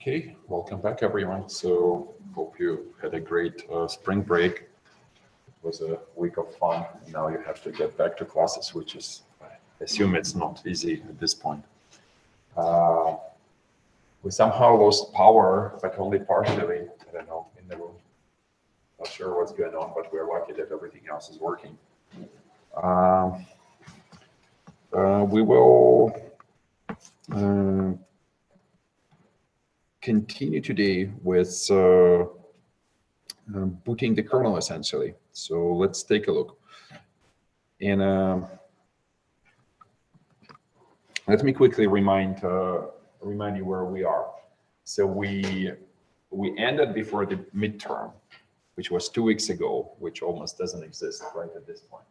Okay, welcome back, everyone. So hope you had a great spring break. It was a week of fun. Now you have to get back to classes, which is, I assume it's not easy at this point. We somehow lost power, but only partially, I don't know, in the room. Not sure what's going on, but we're lucky that everything else is working. We will continue today with booting the kernel, essentially. So let's take a look. And let me quickly remind you where we are. So we ended before the midterm, which was 2 weeks ago, which almost doesn't exist right at this point.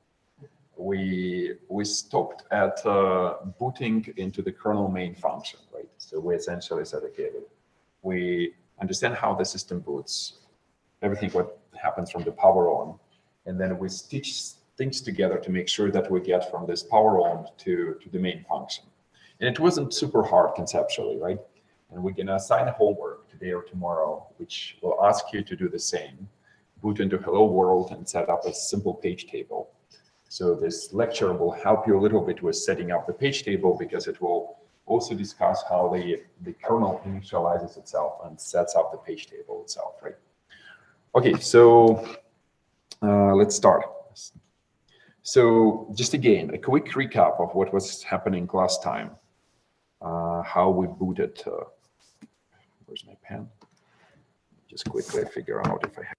We stopped at booting into the kernel main function, right? So we essentially said, okay, we understand how the system boots, everything what happens from the power on, and then we stitch things together to make sure that we get from this power on to the main function. And it wasn't super hard conceptually, right? And we're gonna assign a homework today or tomorrow, which will ask you to do the same, boot into Hello World and set up a simple page table. So this lecture will help you a little bit with setting up the page table, because it will also discuss how the kernel initializes itself and sets up the page table itself, right? Okay, so let's start. So just again, a quick recap of what was happening last time, how we booted. Where's my pen? Just quickly figure out if I have.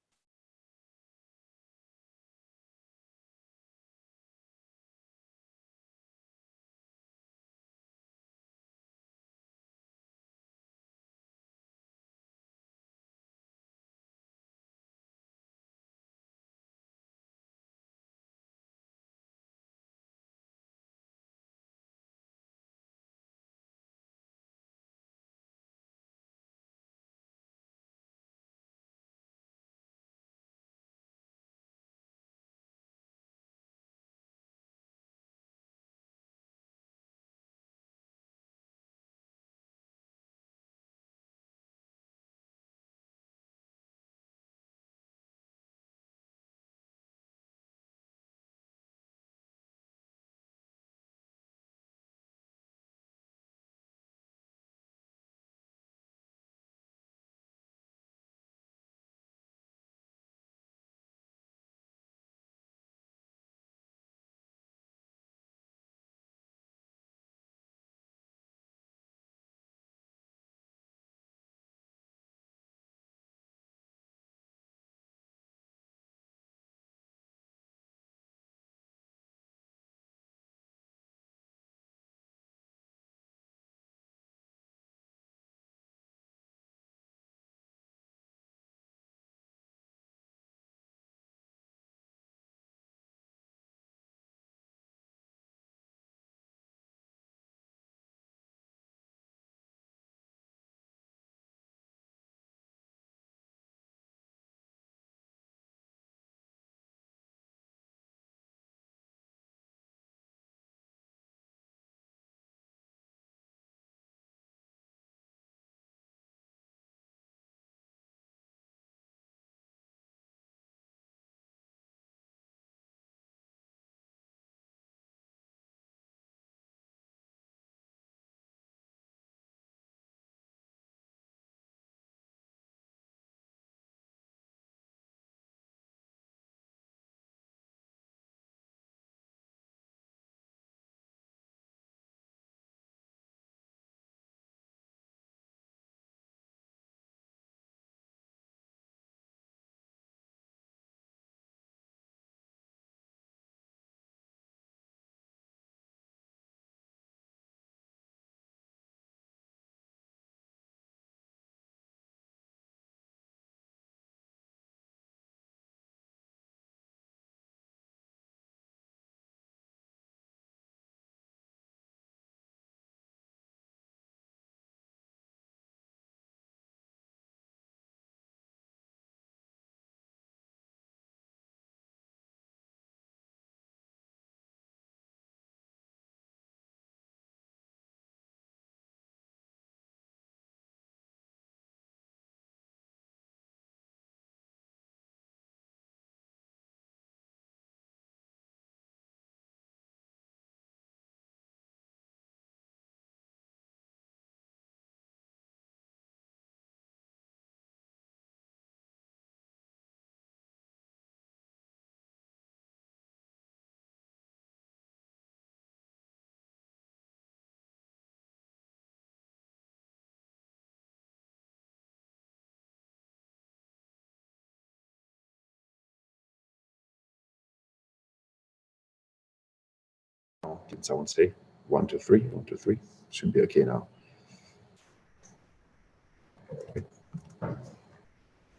now. Can someone say 1, 2, 3? 1, 2, 3. Should be okay now.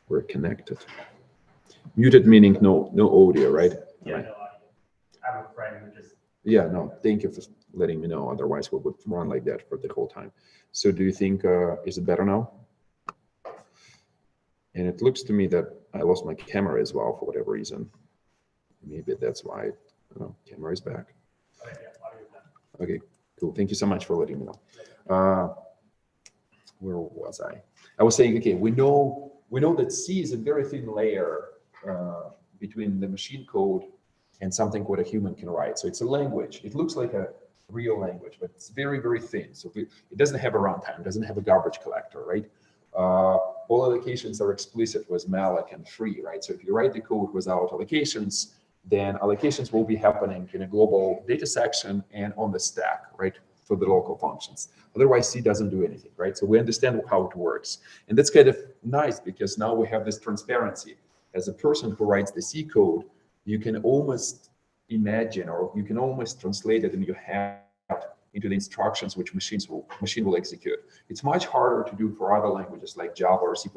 We're connected. Muted meaning no audio, right? Yeah, no audio. I have a friend who just. Yeah, no. Thank you for letting me know. Otherwise, we would run like that for the whole time. So, do you think is it better now? And it looks to me that I lost my camera as well for whatever reason. Maybe that's why. Camera is back. Okay, yeah, audio's done. Okay, cool. Thank you so much for letting me know. Where was I? I was saying, okay, we know that C is a very thin layer between the machine code and something what a human can write. So it's a language. It looks like a real language, but it's very, very thin. So it doesn't have a runtime, it doesn't have a garbage collector, right? All allocations are explicit with malloc and free, right? So if you write the code without allocations, then allocations will be happening in a global data section and on the stack, right, for the local functions. Otherwise, C doesn't do anything, right? So we understand how it works. And that's kind of nice because now we have this transparency. As a person who writes the C code, you can almost imagine, or you can almost translate it in your head into the instructions which machine will execute. It's much harder to do for other languages like Java or C++.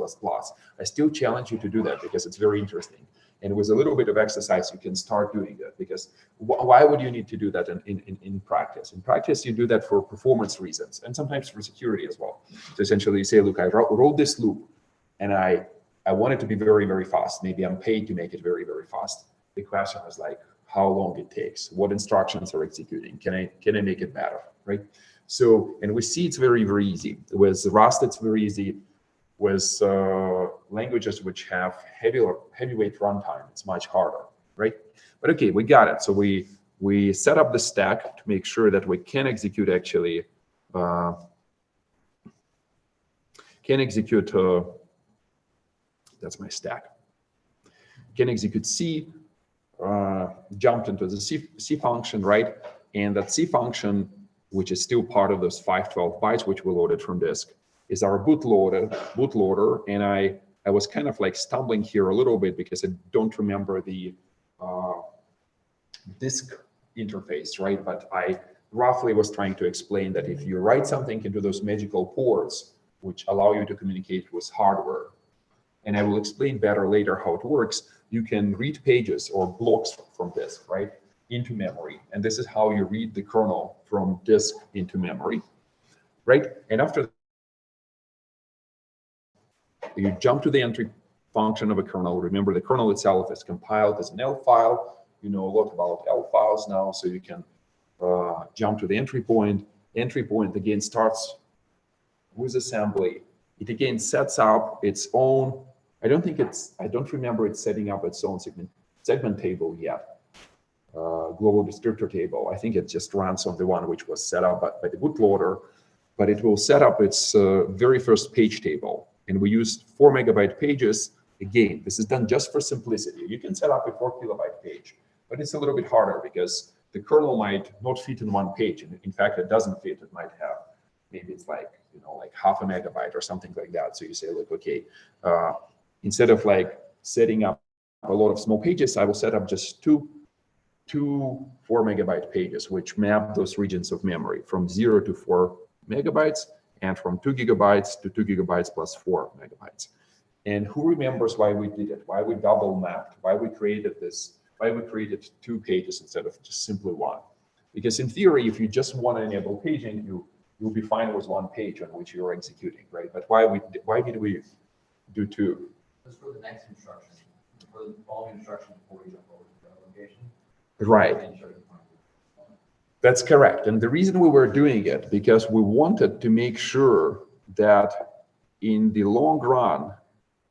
I still challenge you to do that because it's very interesting. And with a little bit of exercise, you can start doing that. Because why would you need to do that in practice? In practice, you do that for performance reasons and sometimes for security as well. So essentially, you say, look, I wrote this loop, and I want it to be very, very fast. Maybe I'm paid to make it very, very fast. The question is like, how long it takes, what instructions are executing, can I make it better, right? So, and we see it's very, very easy. With Rust, it's very easy. With languages which have heavyweight runtime, it's much harder, right? But okay, we got it. So we set up the stack to make sure that we can execute actually, that's my stack. Can execute C, jumped into the C function, right? And that C function, which is still part of those 512 bytes, which we loaded from disk, is our bootloader. And I was kind of like stumbling here a little bit because I don't remember the disk interface, right? But I roughly was trying to explain that if you write something into those magical ports, which allow you to communicate with hardware, and I will explain better later how it works, you can read pages or blocks from disk, right, into memory. And this is how you read the kernel from disk into memory, right? And after you jump to the entry function of a kernel. Remember, the kernel itself is compiled as an L file. You know a lot about L files now, so you can jump to the entry point. Entry point again starts with assembly. It again sets up its own. I don't remember it setting up its own segment table yet. Global descriptor table. I think it just runs on the one which was set up by the bootloader, but it will set up its very first page table. And we used 4 megabyte pages. Again, this is done just for simplicity. You can set up a 4 kilobyte page, but it's a little bit harder because the kernel might not fit in one page. And in fact, it doesn't fit. It might have, maybe it's like, like half a megabyte or something like that. So you say, look, okay, instead of like setting up a lot of small pages, I will set up just two 4 megabyte pages, which map those regions of memory from 0 to 4 megabytes and from 2 gigabytes to 2 gigabytes plus 4 megabytes. And who remembers why we did it? Why we double mapped? Why we created this? Why we created 2 pages instead of just simply 1? Because in theory, if you just want to enable paging, you'll be fine with 1 page on which you're executing, right? But why did we do 2? Just for the next instruction, for the following instruction before you jump over to the location. Right. That's correct. And the reason we were doing it, because we wanted to make sure that in the long run,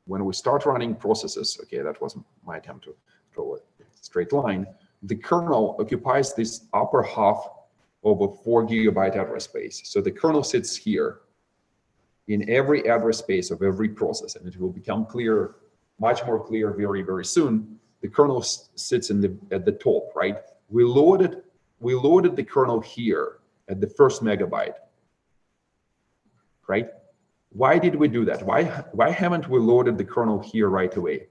when we start running processes, okay, that was my attempt to draw a straight line, the kernel occupies this upper half of a 4 gigabyte address space. So the kernel sits here in every address space of every process, and it will become clear, much more clear very, very soon. The kernel sits at the top, right? We loaded the kernel here at the first megabyte, right? Why did we do that? Why haven't we loaded the kernel here right away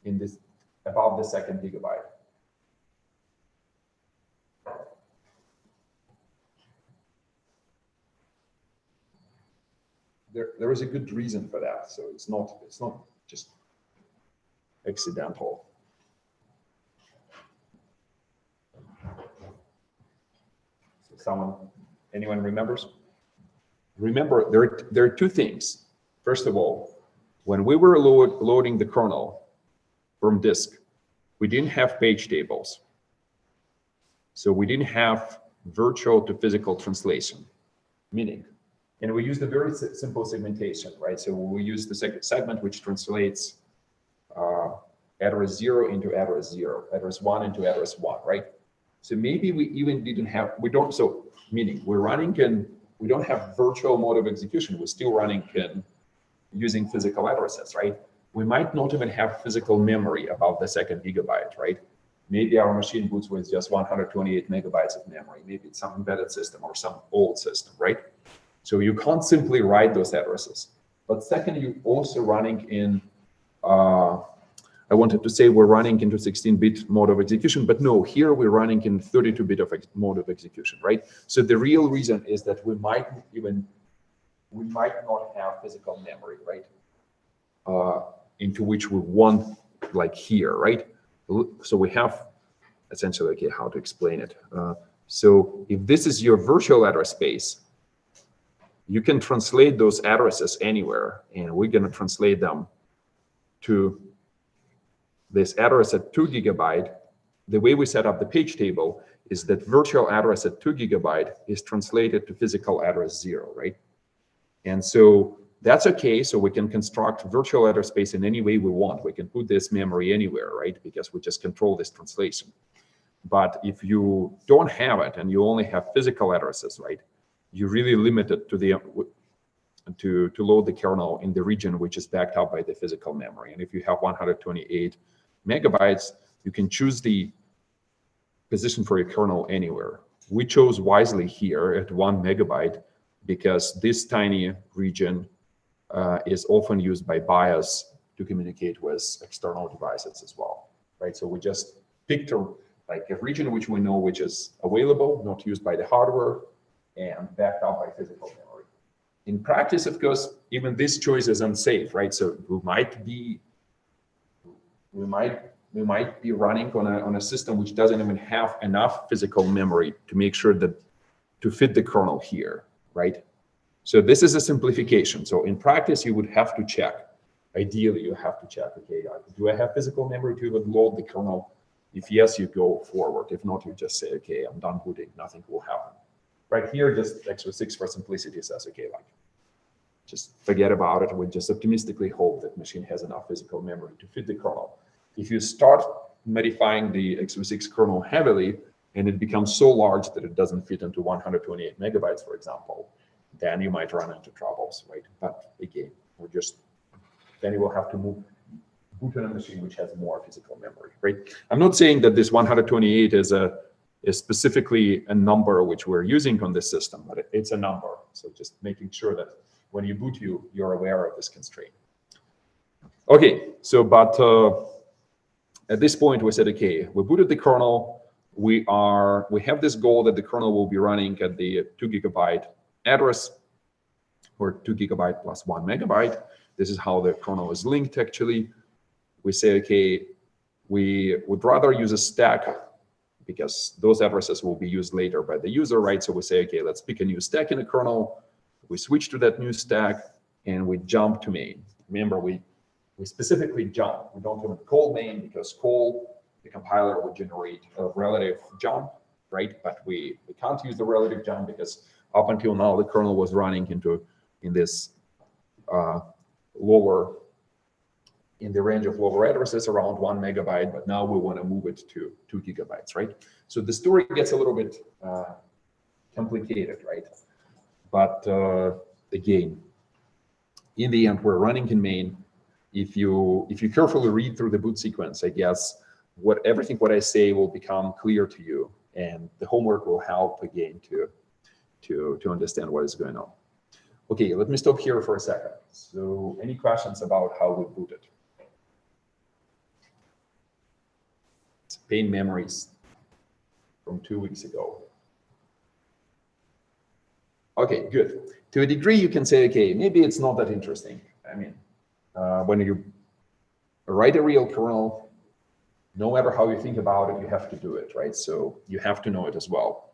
in this above the 2nd gigabyte? there is a good reason for that. So it's not just accidental. So anyone remembers? Remember, there are two things. First of all, when we were loading the kernel from disk, we didn't have page tables. So we didn't have virtual to physical translation, meaning, and we used a very simple segmentation, right? So we use the segment which translates address 0 into address 0, address 1 into address 1, right? So maybe we even didn't have, so meaning we're running in, we don't have virtual mode of execution. We're still running in using physical addresses, right? We might not even have physical memory above the 2nd gigabyte, right? Maybe our machine boots with just 128 megabytes of memory. Maybe it's some embedded system or some old system, right? So you can't simply write those addresses. But second, you're also running in, I wanted to say we're running into 16-bit mode of execution, but no, here we're running in 32-bit mode of execution, right? So the real reason is that we might not have physical memory, right? Into which we want, like here, right? So we have essentially, okay, how to explain it. So if this is your virtual address space, you can translate those addresses anywhere, and we're going to translate them to this address at 2 gigabyte. The way we set up the page table is that virtual address at 2 gigabyte is translated to physical address 0, right? And so that's okay. So we can construct virtual address space in any way we want. We can put this memory anywhere, right? Because we just control this translation. But if you don't have it and you only have physical addresses, right, you're really limited to the to load the kernel in the region which is backed up by the physical memory. And if you have 128 megabytes, you can choose the position for your kernel anywhere. We chose wisely here at 1 megabyte because this tiny region is often used by BIOS to communicate with external devices as well, right? So we just picked a region which we know which is available, not used by the hardware, and backed up by physical memory. In practice, of course, even this choice is unsafe, right? So we might be running on a system which doesn't even have enough physical memory to make sure that to fit the kernel here, right? So this is a simplification. So in practice, you would have to check. Ideally, you have to check, okay, do I have physical memory to even load the kernel? If yes, you go forward. If not, you just say, okay, I'm done booting, nothing will happen. Right here, just x86 for simplicity says, okay, like, just forget about it. We just optimistically hope that machine has enough physical memory to fit the kernel. If you start modifying the x86 kernel heavily, and it becomes so large that it doesn't fit into 128 megabytes, for example, then you might run into troubles, right? But again, then you will have to boot on a machine which has more physical memory, right? I'm not saying that this 128 is specifically a number which we're using on this system, but it's a number. So just making sure that when you boot, you're aware of this constraint. Okay, so but at this point we said, okay, we booted the kernel. We have this goal that the kernel will be running at the 2 gigabyte address, or 2 gigabyte plus 1 megabyte. This is how the kernel is linked actually. We say, okay, we would rather use a stack because those addresses will be used later by the user, right? So we say, okay, let's pick a new stack in the kernel. We switch to that new stack and we jump to main. Remember, we specifically jump. We don't even call main because call, the compiler would generate a relative jump, right? But we can't use the relative jump because up until now, the kernel was running in this in the range of lower addresses around 1 megabyte, but now we want to move it to 2 gigabytes, right? So the story gets a little bit complicated, right? But again, in the end, we're running in main. If you carefully read through the boot sequence, I guess everything what I say will become clear to you, and the homework will help again to understand what is going on. Okay, let me stop here for a second. So any questions about how we booted? Pain memories from 2 weeks ago. Okay, good. To a degree, you can say, okay, maybe it's not that interesting. I mean, when you write a real kernel, no matter how you think about it, you have to do it, right? So you have to know it as well.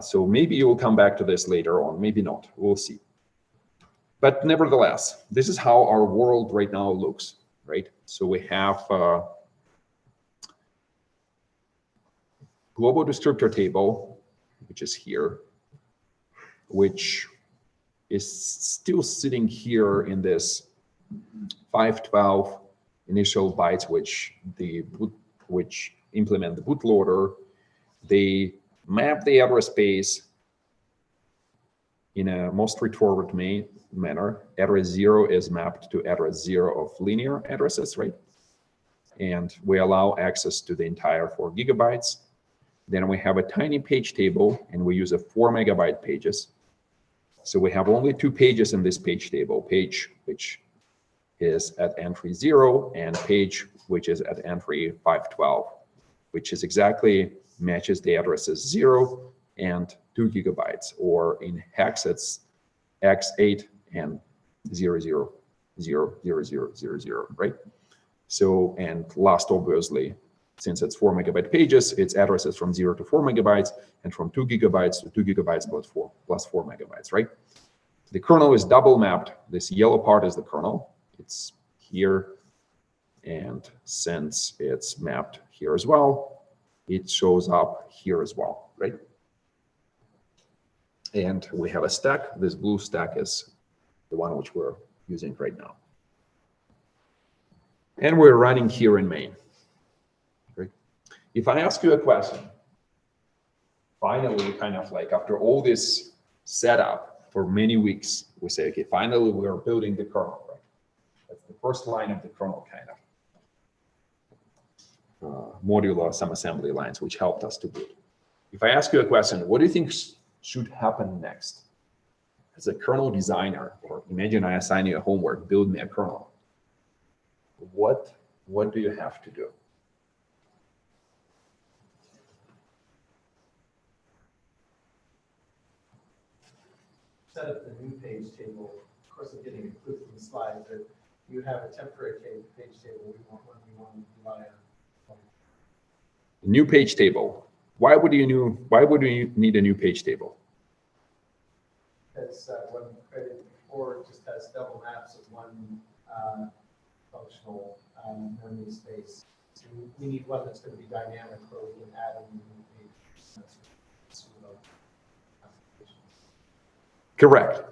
So maybe you will come back to this later on, maybe not, we'll see. But nevertheless, this is how our world right now looks, right? So we have global descriptor table, which is here, which is still sitting here in this 512 initial bytes, which implement the bootloader. They map the address space in a most straightforward manner. Address 0 is mapped to address 0 of linear addresses, right? And we allow access to the entire 4 gigabytes. Then we have a tiny page table, and we use a 4 megabyte pages. So we have only 2 pages in this page table, page which is at entry 0 and page which is at entry 512, which is exactly matches the addresses 0 and 2 gigabytes, or in hex it's x8 and 0000000, right? So, and last, obviously, since it's 4 megabyte pages, it's addresses from 0 to 4 megabytes and from 2 gigabytes to 2 gigabytes plus 4 megabytes, right? The kernel is double mapped. This yellow part is the kernel. It's here. And since it's mapped here as well, it shows up here as well, right? And we have a stack. This blue stack is the one which we're using right now. And we're running here in main. Great. If I ask you a question, finally, kind of like after all this setup for many weeks, we say, okay, finally we're building the kernel, right? That's the first line of the kernel, kind of. Modular some assembly lines, which helped us to build. If I ask you a question, what do you think should happen next? As a kernel designer, or imagine I assign you a homework, build me a kernel. What do you have to do? Set up the new page table. Of course, it didn't include from the slide, but you have a temporary page table we want when we want to rely on. New page table. Why would you need a new page table? Because when created before, it just has double maps of one functional memory space. So we need one that's going to be dynamic, where we can add a new page. Correct.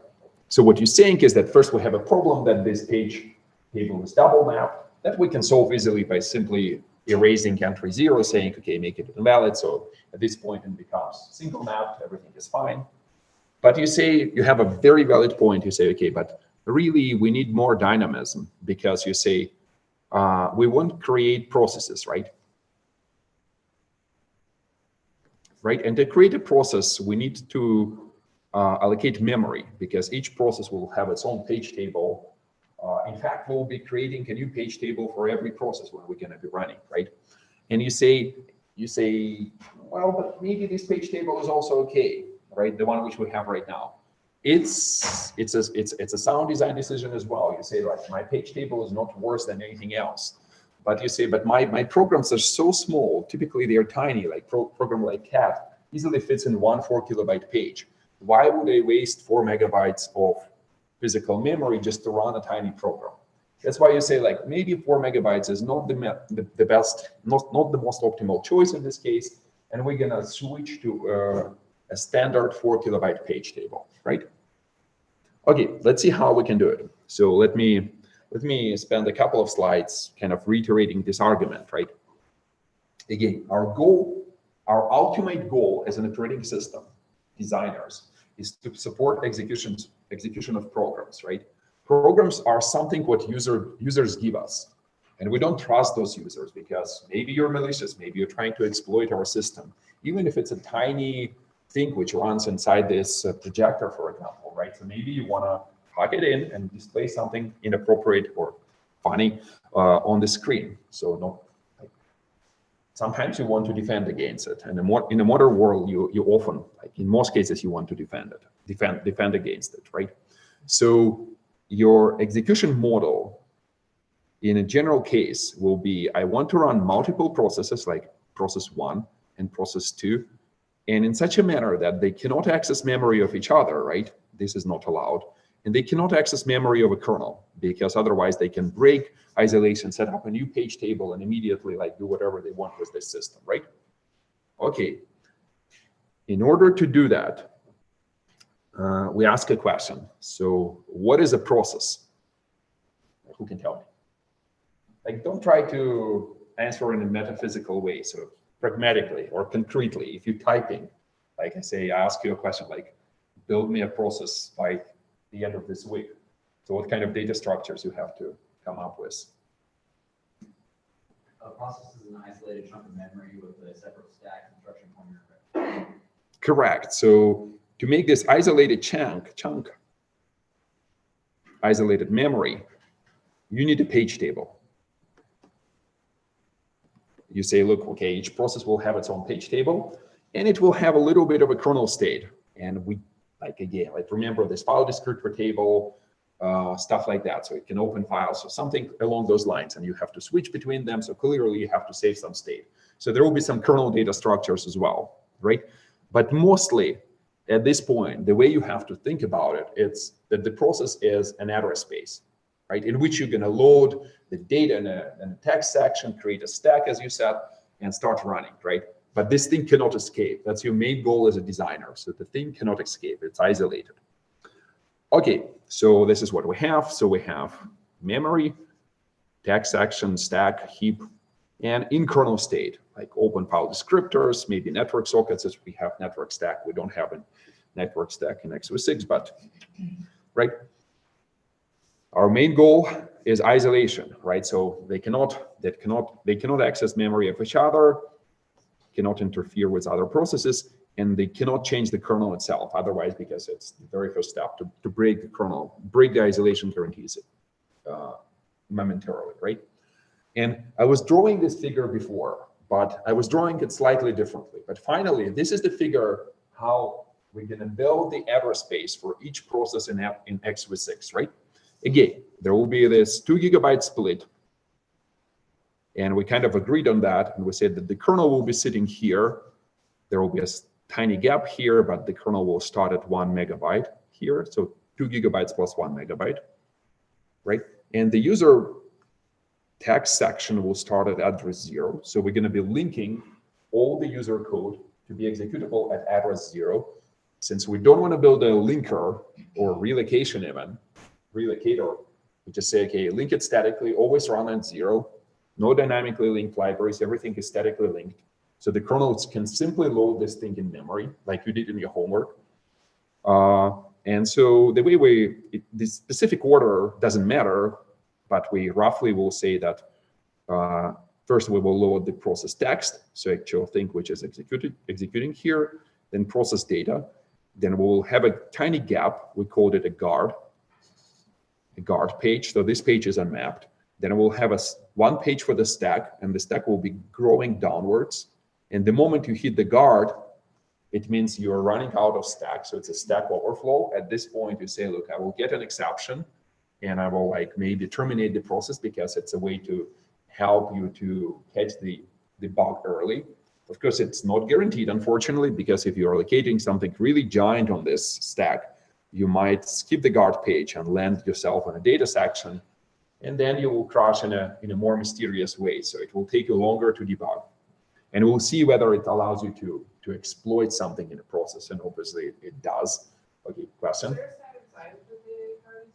So what you're saying is that first we have a problem that this page table is double mapped, that we can solve easily by simply erasing entry 0, saying, okay, make it invalid. So at this point it becomes single mapped, everything is fine. But you say, you have a very valid point. You say, okay, but really we need more dynamism, because you say, we want to create processes, right? Right, and to create a process, we need to allocate memory, because each process will have its own page table. In fact, we'll be creating a new page table for every process when we're going to be running, right? And you say, well, but maybe this page table is also okay, right? The one which we have right now. It's a sound design decision as well. You say, like, my page table is not worse than anything else. But you say, but my programs are so small. Typically, they are tiny. Like program like cat easily fits in one 4 kilobyte page. Why would I waste 4 megabytes of physical memory just to run a tiny program? That's why you say, like, maybe 4 megabytes is not the best, not the most optimal choice in this case, and we're gonna switch to a standard 4 kilobyte page table, right? Okay, let's see how we can do it. So let me spend a couple of slides kind of reiterating this argument, right? Again, our ultimate goal as an operating system designers is to support execution of programs, right? Programs are something what users give us, and we don't trust those users because maybe you're malicious, maybe you're trying to exploit our system, even if it's a tiny thing which runs inside this projector, for example, right? So maybe you want to plug it in and display something inappropriate or funny on the screen. So no, sometimes you want to defend against it. And in the modern world, you often, like in most cases, you want to defend against it, right? So your execution model in a general case will be, I want to run multiple processes like process 1 and process 2, and in such a manner that they cannot access memory of each other, right? This is not allowed. And they cannot access memory of a kernel, because otherwise they can break isolation, set up a new page table, and immediately like do whatever they want with this system, right? Okay. In order to do that, we ask a question. So what is a process? Who can tell me? Like, don't try to answer in a metaphysical way. So pragmatically or concretely, if you're typing, like I say, I ask you a question like, build me a process by the end of this week. So what kind of data structures you have to come up with? A process is an isolated chunk of memory with a separate stack instruction pointer. Correct. So to make this isolated chunk, isolated memory, you need a page table. You say, look, okay, each process will have its own page table, and it will have a little bit of a kernel state. And we, like, again, like remember this file descriptor table, stuff like that. So it can open files or something along those lines, and you have to switch between them. So clearly you have to save some state. So there will be some kernel data structures as well, right? But mostly at this point, the way you have to think about it, it's that the process is an address space, right? In which you're gonna load the data in a text section, create a stack, as you said, and start running, right? But this thing cannot escape. That's your main goal as a designer. So the thing cannot escape, it's isolated. Okay, so this is what we have. So we have memory, text section, stack, heap, and in kernel state, like open file descriptors, maybe network sockets, as we have network stack. We don't have a network stack in x86, but, right? Our main goal is isolation, right? So they cannot access memory of each other, cannot interfere with other processes, and they cannot change the kernel itself. Otherwise, because it's the very first step to break the kernel, break the isolation guarantees momentarily, right? And I was drawing this figure before, but I was drawing it slightly differently. But finally, this is the figure how we're gonna build the address space for each process in x86, right? Again, there will be this 2 GB split. And we kind of agreed on that. And we said that the kernel will be sitting here. There will be a tiny gap here, but the kernel will start at 1 MB here. So 2 GB plus 1 MB, right? And the user text section will start at address 0. So we're going to be linking all the user code to be executable at address 0. Since we don't want to build a linker or relocation even, relocator, we just say, okay, link it statically, always run at 0, no dynamically linked libraries, everything is statically linked. So the kernels can simply load this thing in memory, like you did in your homework. And so the way the specific order doesn't matter, but we roughly will say that first we will load the process text, so actual thing which is executing here, then process data. Then we'll have a tiny gap, we called it a guard page. So this page is unmapped. Then we'll have one page for the stack, and the stack will be growing downwards. And the moment you hit the guard, it means you're running out of stack. So it's a stack overflow. At this point, you say, look, I will get an exception, and I will like maybe terminate the process because it's a way to help you to catch the bug early. Of course, it's not guaranteed, unfortunately, because if you're allocating something really giant on this stack, you might skip the guard page and land yourself on a data section, and then you will crash in a more mysterious way. So it will take you longer to debug. And we'll see whether it allows you to exploit something in a process, and obviously it does. Okay, question? Is there a standard size for the card?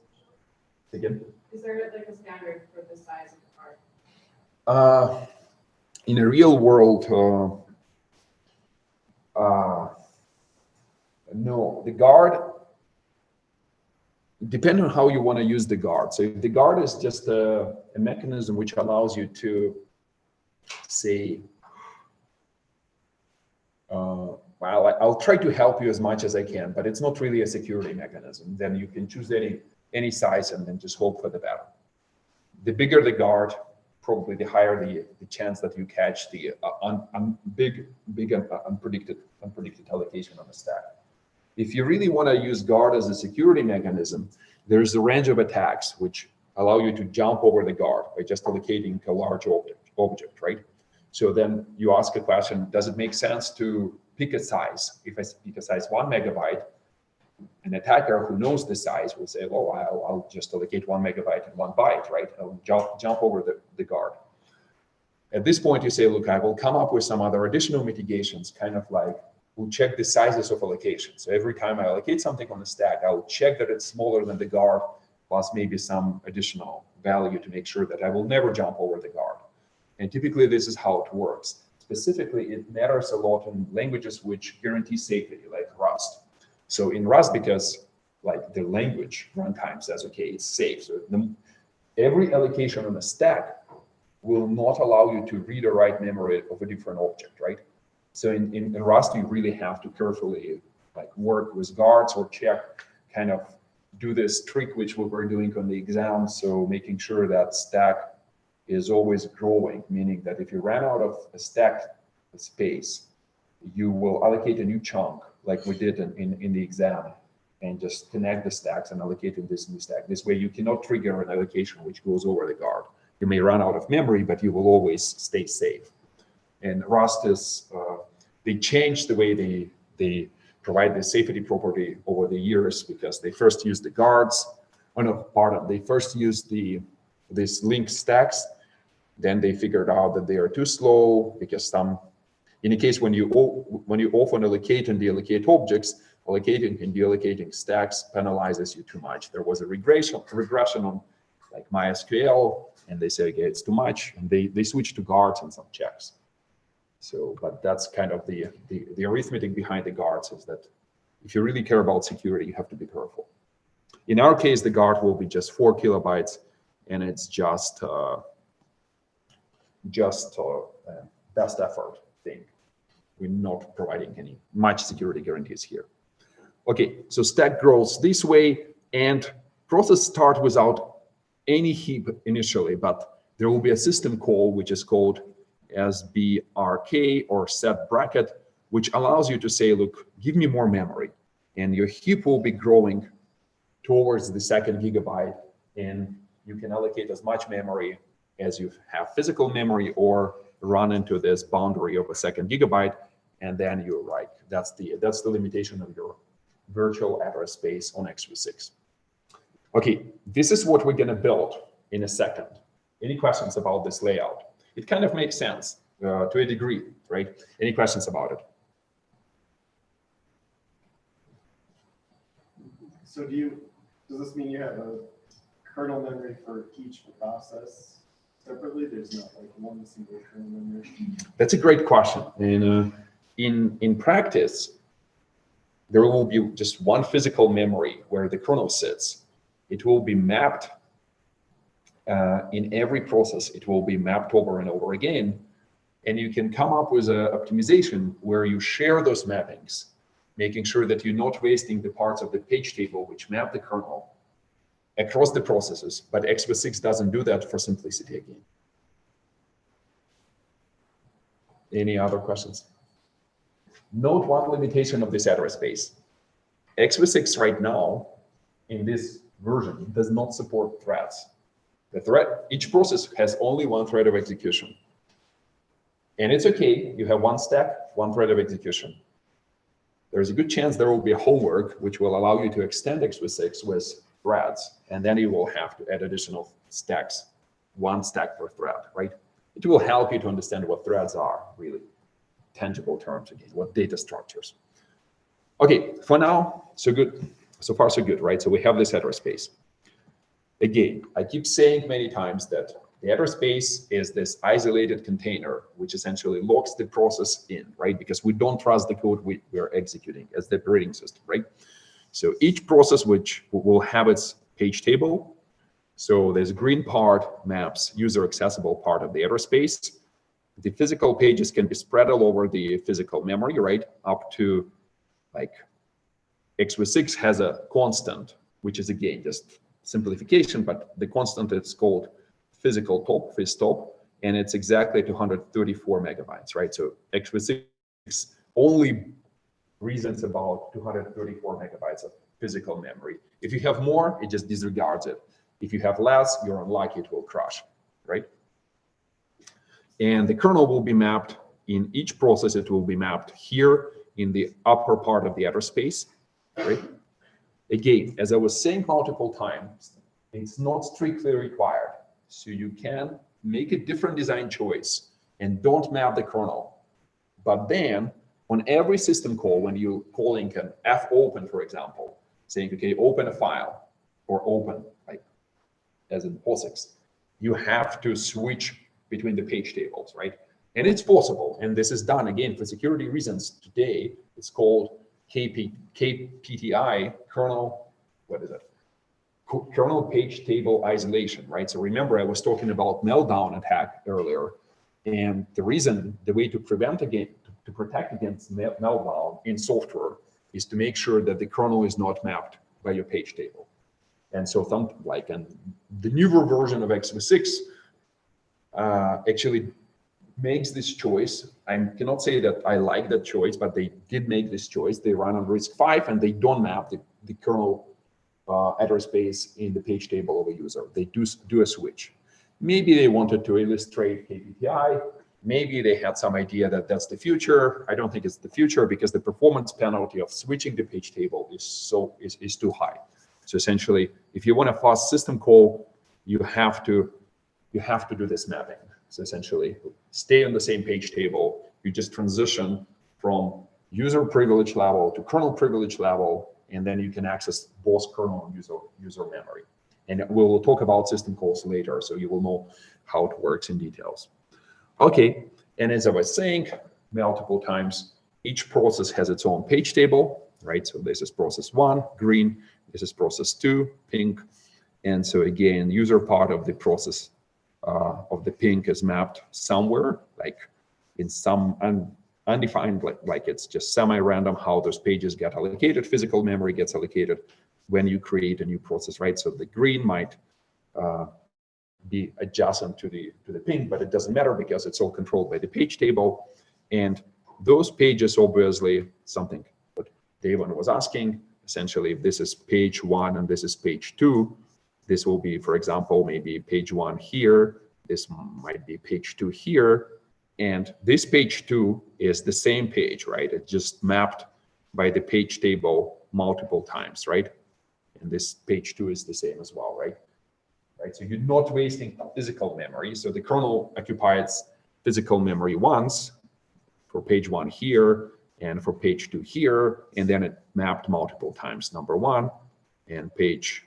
Again? Is there like a standard for the size of the card? In a real world, no. The guard, depending on how you want to use the guard. So if the guard is just a mechanism which allows you to say, well, I'll try to help you as much as I can, but it's not really a security mechanism. Then you can choose any size and then just hope for the better. The bigger the guard, probably the higher the chance that you catch the big unpredicted allocation on the stack. If you really want to use guard as a security mechanism, there's a range of attacks which allow you to jump over the guard by just allocating a large object, right? So then you ask a question, does it make sense to pick a size? If I pick a size 1 megabyte, an attacker who knows the size will say, oh, I'll just allocate 1 megabyte and 1 byte, right? I'll jump over the guard. At this point, you say, look, I will come up with some other additional mitigations, kind of like we'll check the sizes of allocation. So every time I allocate something on the stack, I'll check that it's smaller than the guard, plus maybe some additional value to make sure that I will never jump over the guard. And typically, this is how it works. Specifically, it matters a lot in languages which guarantee safety, like Rust. So in Rust, because like the language runtime says, okay, it's safe. So every allocation on the stack will not allow you to read or write memory of a different object, right? So in Rust, you really have to carefully like work with guards or check, kind of do this trick which we were doing on the exam. So making sure that stack is always growing, meaning that if you ran out of a stack space, you will allocate a new chunk like we did in the exam and just connect the stacks and allocate in this new stack. This way you cannot trigger an allocation which goes over the guard. You may run out of memory, but you will always stay safe. And Rust is, they changed the way they provide the safety property over the years because they first used the guards. Oh no, pardon, they first used these linked stacks. Then they figured out that they are too slow because in the case when you often allocate and deallocate objects, allocating and deallocating stacks penalizes you too much. There was a regression on like MySQL, and they say, okay, it's too much, and they switched to guards and some checks. So, but that's kind of the arithmetic behind the guards is that if you really care about security, you have to be careful. In our case, the guard will be just 4 kilobytes, and it's just best effort thing. We're not providing any much security guarantees here. Okay, so stack grows this way, and process start without any heap initially, but there will be a system call which is called SBRK or set bracket, which allows you to say, look, give me more memory, and your heap will be growing towards the second gigabyte, and you can allocate as much memory as you have physical memory or run into this boundary of a second gigabyte, and then you're right. That's the limitation of your virtual address space on x86. Okay, this is what we're gonna build in a second. Any questions about this layout? It kind of makes sense to a degree, right? Any questions about it? So does this mean you have a kernel memory for each process separately? There's not like one single kernel memory? That's a great question. And in practice, there will be just one physical memory where the kernel sits. It will be mapped in every process. It will be mapped over and over again. And you can come up with an optimization where you share those mappings, making sure that you're not wasting the parts of the page table which map the kernel across the processes. But x86 doesn't do that for simplicity again. Any other questions? Note one limitation of this address space. x86 right now, in this version, does not support threads. Each process has only one thread of execution. And it's okay, you have one stack, one thread of execution. There's a good chance there will be a homework which will allow you to extend x86 with threads, and then you will have to add additional stacks, one stack per thread, right? It will help you to understand what threads are, really. Tangible terms again, what data structures. Okay, for now, so good. So far, so good, right? So we have this address space. Again, I keep saying many times that the address space is this isolated container, which essentially locks the process in, right? Because we don't trust the code we are executing as the operating system, right? So each process which will have its page table. So this green part maps user accessible part of the address space. The physical pages can be spread all over the physical memory, right? Up to like x86 has a constant, which is again just simplification, but the constant is called physical top, phys top. and it's exactly 234 megabytes, right? So x86 only reasons about 234 megabytes of physical memory. If you have more, it just disregards it. If you have less, you're unlucky, it will crash, right? And the kernel will be mapped in each process. It will be mapped here in the upper part of the address space, right? Again, as I was saying multiple times, it's not strictly required. So you can make a different design choice and don't map the kernel. But then on every system call, when you're calling an fopen, for example, saying, okay, open a file or open, like as in POSIX, you have to switch between the page tables, right? And it's possible. And this is done again for security reasons today. It's called KPTI, kernel, what is it? Kernel page table isolation, right? So remember, I was talking about meltdown attack earlier. And the way to prevent to protect against meltdown in software is to make sure that the kernel is not mapped by your page table. And so something like the newer version of x86 actually makes this choice. I cannot say that I like that choice, but they did make this choice. They run on RISC-V and they don't map the kernel address space in the page table of a user. They do a switch. Maybe they wanted to illustrate KPTI. Maybe they had some idea that that's the future. I don't think it's the future because the performance penalty of switching the page table is too high. So essentially, if you want a fast system call, you have to do this mapping. So essentially, stay on the same page table. You just transition from user privilege level to kernel privilege level, and then you can access both kernel and user memory. And we'll talk about system calls later, so you will know how it works in details. Okay, and as I was saying multiple times, each process has its own page table, right? So this is process 1, green. This is process 2, pink. And so again, user part of the process of the pink is mapped somewhere, like in some undefined, like it's just semi-random how those pages get allocated. Physical memory gets allocated when you create a new process, right? So the green might be adjacent to the pink, but it doesn't matter because it's all controlled by the page table. And those pages, obviously, something what Devon was asking, essentially, if this is page 1 and this is page 2, this will be, for example, maybe page 1 here. This might be page 2 here. And this page 2 is the same page, right? It's just mapped by the page table multiple times, right? And this page 2 is the same as well, right? Right. So you're not wasting physical memory. So the kernel occupies physical memory once for page 1 here and for page 2 here, and then it mapped multiple times, number 1 and page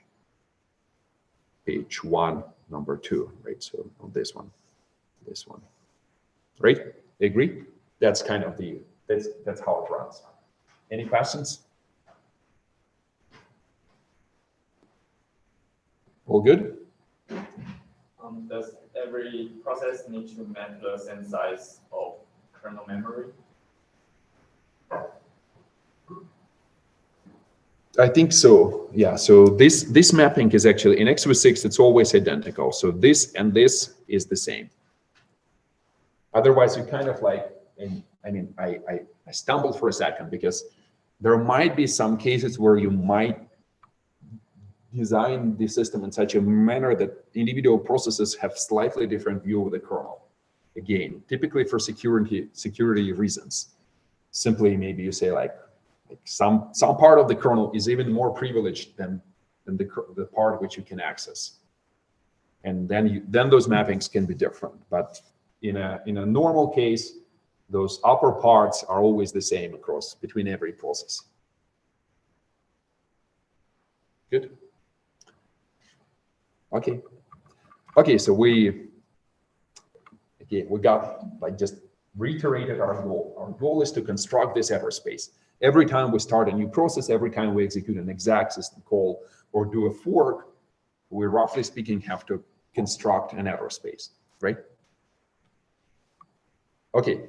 1, number 2, right? So on this one, right? Agree? That's kind of that's how it runs. Any questions? All good? Does every process need to map the same size of kernel memory? I think so. Yeah. So this mapping is actually in x86. It's always identical. So this and this is the same. Otherwise, you kind of like. And I mean, I stumbled for a second because there might be some cases where you might design the system in such a manner that individual processes have slightly different view of the kernel. Again, typically for security reasons. Simply, maybe you say like some part of the kernel is even more privileged than the part which you can access, and then those mappings can be different. But in a normal case, those upper parts are always the same between every process. Good. Okay, so we got like just reiterated our goal. Our goal is to construct this address space. Every time we start a new process, every time we execute an exec system call or do a fork, we roughly speaking have to construct an address space, right? Okay,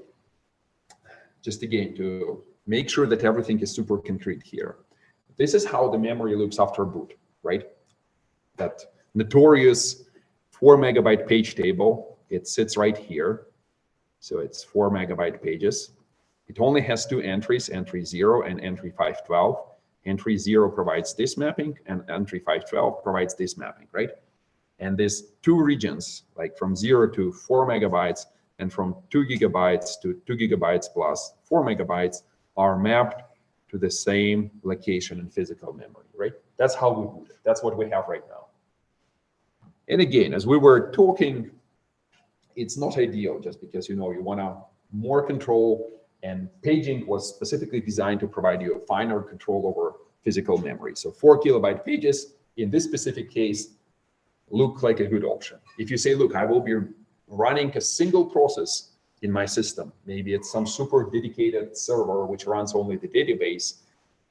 just again to make sure that everything is super concrete here. This is how the memory looks after boot, right? That notorious 4 megabyte page table it sits right here. So it's 4 megabyte pages. It only has two entries, entry 0 and entry 512. Entry 0 provides this mapping, and entry 512 provides this mapping, right? And these two regions, like from 0 to 4 megabytes and from 2 gigabytes to 2 gigabytes plus 4 megabytes, are mapped to the same location in physical memory, right? That's how we boot it. That's what we have right now. And again, as we were talking, it's not ideal just because, you know, you want to more control, and paging was specifically designed to provide you a finer control over physical memory. So 4 kilobyte pages in this specific case look like a good option. If you say, look, I will be running a single process in my system, maybe it's some super dedicated server which runs only the database,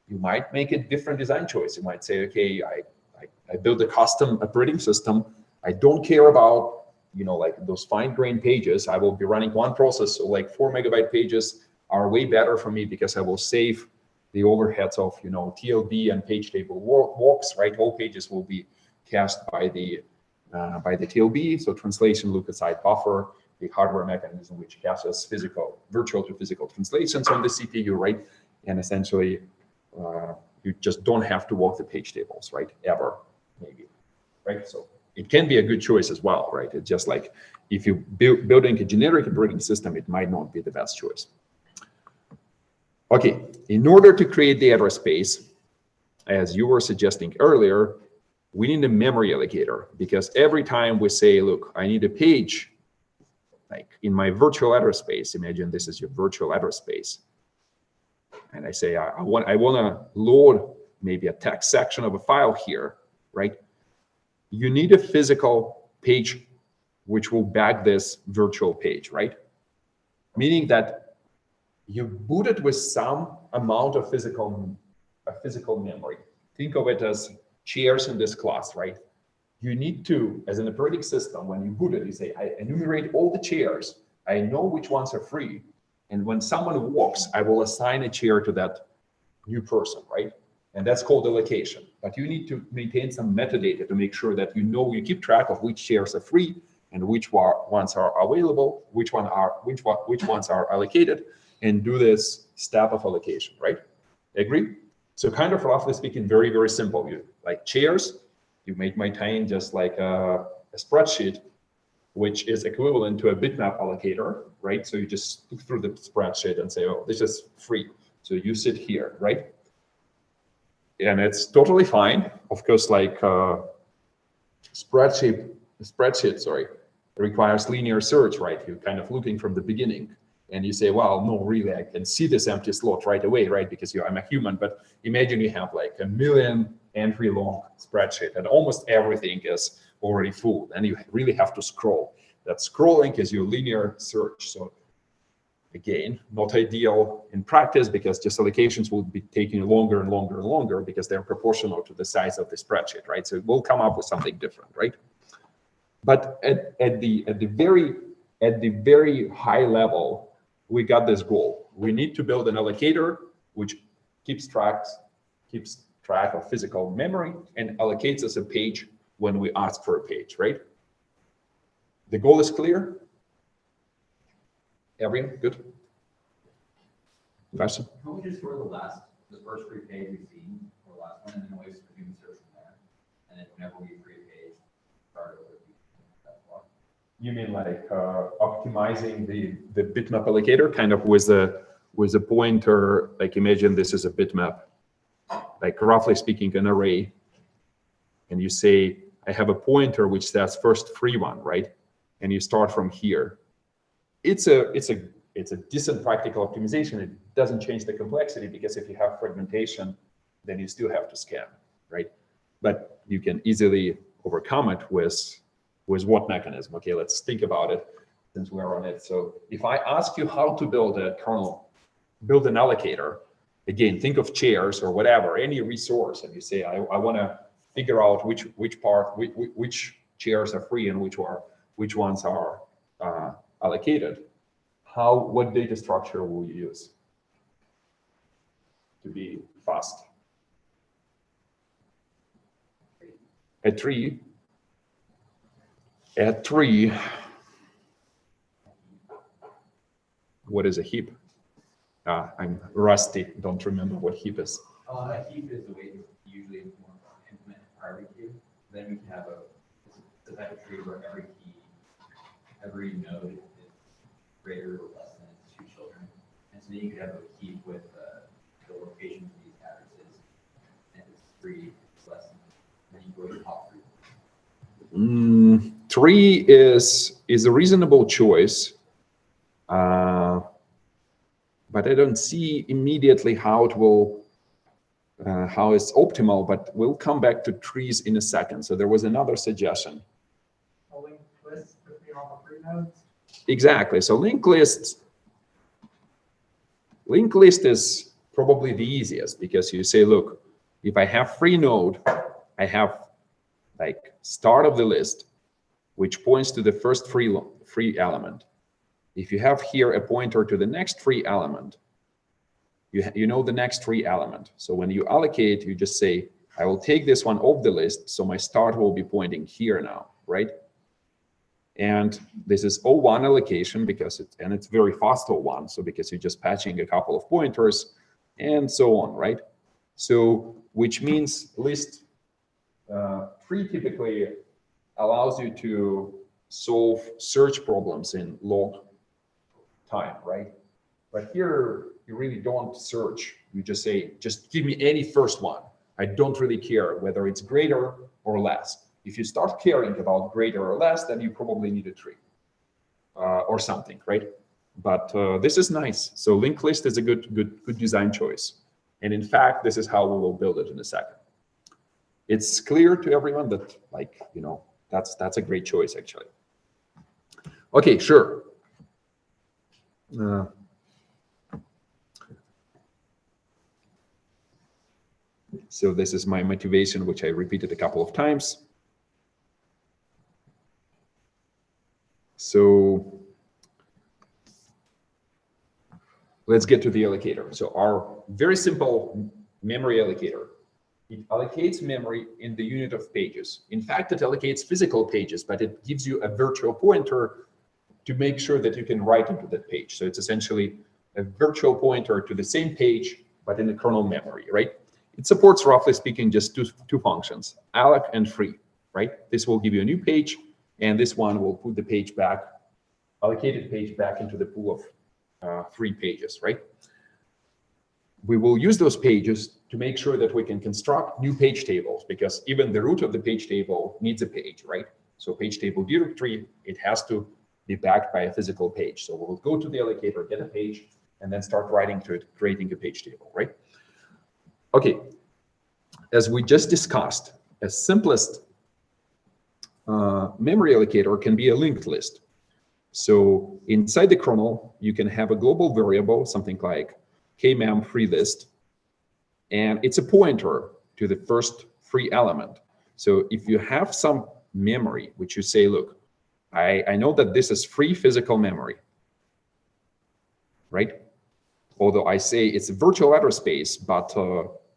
you might make a different design choice. You might say, okay, I build a custom operating system. I don't care about, you know, like those fine-grained pages. I will be running one process. So like 4 megabyte pages are way better for me because I will save the overheads of, you know, TLB and page table walks, right? All pages will be cached by the TLB. So translation look aside buffer, the hardware mechanism which caches virtual to physical translations on the CPU, right? And essentially, you just don't have to walk the page tables, right? Ever, maybe, right? So it can be a good choice as well, right? It's just like if you're building a generic operating system, it might not be the best choice. Okay, in order to create the address space, as you were suggesting earlier, we need a memory allocator, because every time we say, look, I need a page, like in my virtual address space, imagine this is your virtual address space. And I say, I want to load maybe a text section of a file here, right? You need a physical page which will back this virtual page, right? Meaning that you boot it with some amount of physical memory. Think of it as chairs in this class, right? You need to, as an operating system, when you boot it, you say, I enumerate all the chairs. I know which ones are free. And when someone walks, I will assign a chair to that new person, right? And that's called allocation. But you need to maintain some metadata to make sure that you know, you keep track of which chairs are free and which ones are available, which ones are allocated, and do this step of allocation, right? Agree? So kind of roughly speaking, very, very simple. You like chairs, you maintain just like a spreadsheet, which is equivalent to a bitmap allocator, right? So you just look through the spreadsheet and say, oh, this is free. So you sit here, right? And it's totally fine. Of course, like spreadsheet, requires linear search, right? You're kind of looking from the beginning. And you say, well, no, really, I can see this empty slot right away, right? Because I'm a human. But imagine you have like 1 million entry long spreadsheet and almost everything is already full. And you really have to scroll. That scrolling is your linear search. So again, not ideal in practice because just allocations will be taking longer and longer and longer because they're proportional to the size of the spreadsheet, right? So we'll come up with something different, right? But at the very high level, we got this goal. We need to build an allocator which keeps track of physical memory and allocates us a page when we ask for a page, right? The goal is clear? Everyone good? Question? Can we just store the first free page we've seen, or the last one, and then always resume search from there? And then whenever we free a page, start over. You mean like optimizing the bitmap allocator kind of with a pointer, like imagine this is a bitmap, like roughly speaking, an array. And you say, I have a pointer which says first free one, right? And you start from here. It's a decent practical optimization. It doesn't change the complexity because if you have fragmentation, then you still have to scan, right? But you can easily overcome it with what mechanism? Okay, let's think about it since we're on it. So if I ask you how to build a kernel, build an allocator, again, think of chairs or whatever, any resource, and you say, I want to figure out which chairs are free and which ones are allocated. What data structure will you use to be fast? A tree. What is a heap? I'm rusty, don't remember what heap is. A heap is the way to usually implement a priority queue. Then we can have it's a type of tree where every node is greater or less than its two children. And so then you could have a heap with the location of these addresses, and it's 3 it's less than, then you go to the top 3. 3 is a reasonable choice, but I don't see immediately how it will, how it's optimal, but we'll come back to trees in a second. So there was another suggestion. A linked list between all the free nodes. Exactly. So linked list is probably the easiest, because you say, look, if I have free node, I have like start of the list, which points to the first free element. If you have here a pointer to the next free element, you know the next free element. So when you allocate, you just say, I will take this one off the list, so my start will be pointing here now, right? And this is O1 allocation because it's very fast O1. So because you're just patching a couple of pointers and so on, right? So which means list 3 typically allows you to solve search problems in log time, right? But here you really don't search. You just say, just give me any first one. I don't really care whether it's greater or less. If you start caring about greater or less, then you probably need a tree or something, right? But this is nice. So linked list is a good design choice. And in fact, this is how we will build it in a second. It's clear to everyone that, like, you know, that's a great choice, actually. Okay, sure. So this is my motivation, which I repeated a couple of times. So let's get to the allocator. So our very simple memory allocator, it allocates memory in the unit of pages. In fact, it allocates physical pages, but it gives you a virtual pointer to make sure that you can write into that page. So it's essentially a virtual pointer to the same page, but in the kernel memory, right? It supports, roughly speaking, just two functions, alloc and free, right? This will give you a new page, and this one will put the page back, allocated page back into the pool of 3 pages, right? We will use those pages to make sure that we can construct new page tables, because even the root of the page table needs a page, right? So page table directory, it has to be backed by a physical page. So we'll go to the allocator, get a page, and then start writing to it, creating a page table, right? Okay, as we just discussed, a simplest memory allocator can be a linked list. So inside the kernel, you can have a global variable, something like kmem free list, and it's a pointer to the first free element. So if you have some memory, which you say, look, I know that this is free physical memory, right? Although I say it's a virtual address space, but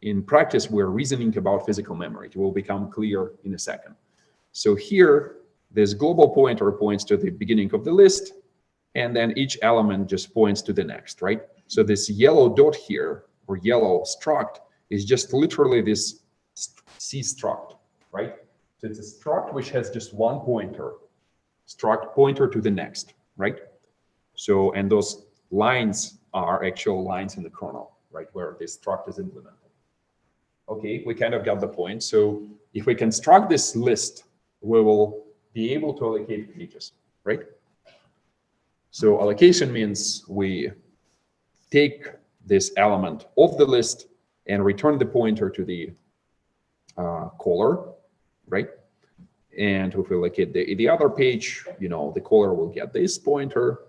in practice, we're reasoning about physical memory. It will become clear in a second. So here, this global pointer points to the beginning of the list, and then each element just points to the next, right? So this yellow dot here, or yellow struct, is just literally this C struct, right? So it's a struct which has just one pointer, struct pointer to the next, right? So, and those lines are actual lines in the kernel, right, where this struct is implemented. Okay, we kind of got the point. So if we construct this list, we will be able to allocate pages, right? So allocation means we take this element off the list and return the pointer to the caller, right? And if we allocate the other page, you know, the caller will get this pointer.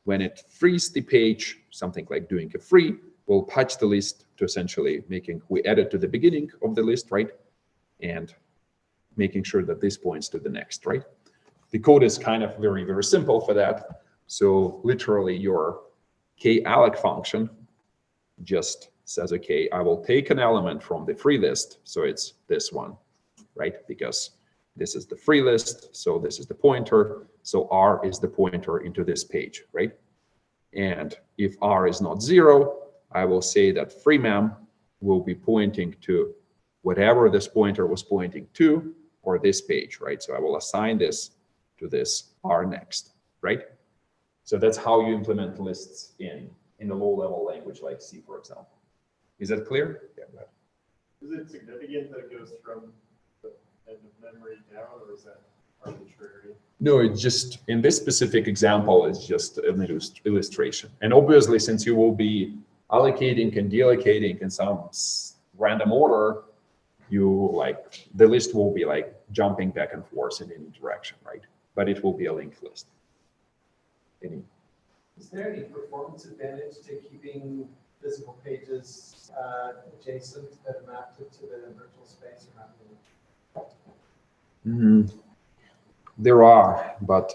When it frees the page, something like doing a free, we'll patch the list to essentially we add it to the beginning of the list, right? And making sure that this points to the next, right? The code is kind of very, very simple for that. So literally your kalloc function just says, okay, I will take an element from the free list. So it's this one, right? Because this is the free list. So this is the pointer. So R is the pointer into this page, right? And if R is not 0, I will say that free mem will be pointing to whatever this pointer was pointing to, or this page, right? So I will assign this to this R next, right? So that's how you implement lists in a low-level language like C, for example. Is that clear? Yeah, go ahead. Is it significant that it goes from the end of memory down, or is that arbitrary? No, it's just, in this specific example, it's just an illustration. And obviously, since you will be allocating and deallocating in some random order, the list will be like jumping back and forth in any direction, right? But it will be a linked list. Is there any performance advantage to keeping physical pages adjacent that are mapped to the virtual space or not really? There are, but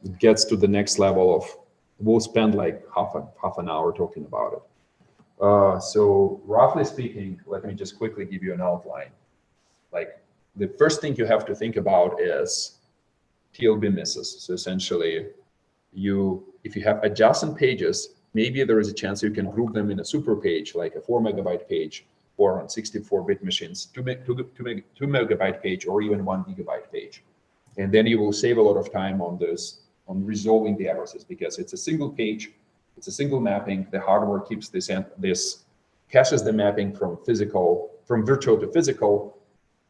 it gets to the next level of, we'll spend like half an hour talking about it. So roughly speaking, let me just quickly give you an outline. Like the first thing you have to think about is TLB misses. So essentially, if you have adjacent pages, maybe there is a chance you can group them in a super page, like a 4 megabyte page, or on 64-bit machines, 2 megabyte page, or even 1 gigabyte page. And then you will save a lot of time on resolving the addresses, because it's a single page, it's a single mapping. The hardware keeps this caches the mapping from virtual to physical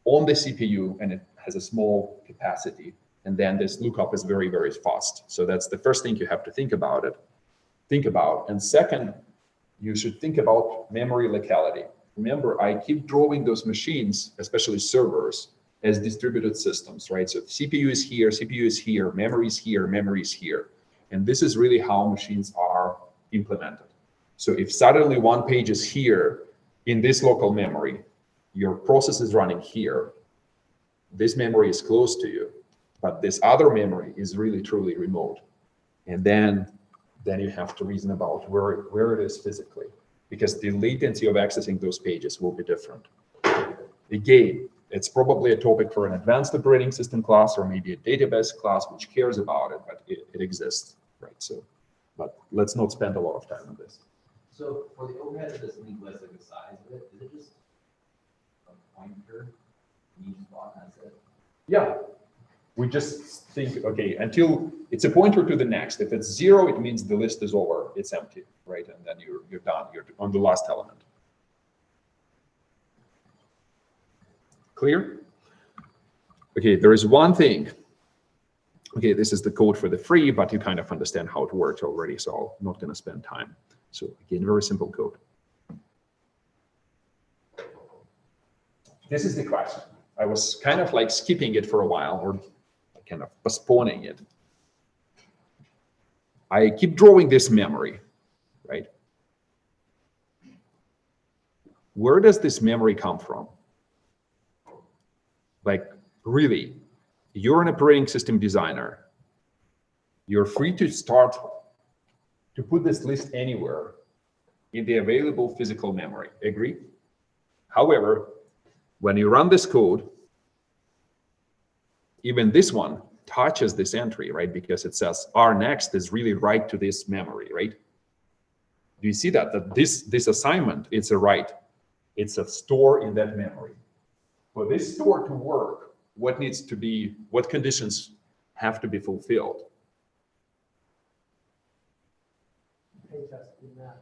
on the CPU, and it has a small capacity. And then this lookup is very, very fast. So that's the first thing you have to think about. And second, you should think about memory locality. Remember, I keep drawing those machines, especially servers, as distributed systems, right? So CPU is here, memory is here, memory is here. And this is really how machines are implemented. So if suddenly one page is here in this local memory, your process is running here, this memory is close to you, but this other memory is really truly remote. And then you have to reason about where it is physically, because the latency of accessing those pages will be different. Again, it's probably a topic for an advanced operating system class, or maybe a database class which cares about it, but it exists, right? So, but let's not spend a lot of time on this. So for the overhead of this linked list, like the size of it, is it just a pointer in each spot? That's it? Yeah. We just think, okay, until it's a pointer to the next. If it's 0, it means the list is over, it's empty, right? And then you're done, you're on the last element. Clear? Okay, there is one thing. Okay, this is the code for the free, but you kind of understand how it works already, so I'm not going to spend time. So again, very simple code. This is the question. I was kind of like skipping it for a while, or kind of postponing it. I keep drawing this memory, right? Where does this memory come from? Like, really, you're an operating system designer. You're free to start to put this list anywhere in the available physical memory. Agree? However, when you run this code, even this one touches this entry, right? Because it says R next is really right to this memory, right? Do you see that? That this assignment, it's a write. It's a store in that memory. For this store to work, what conditions have to be fulfilled? Page has to be mapped.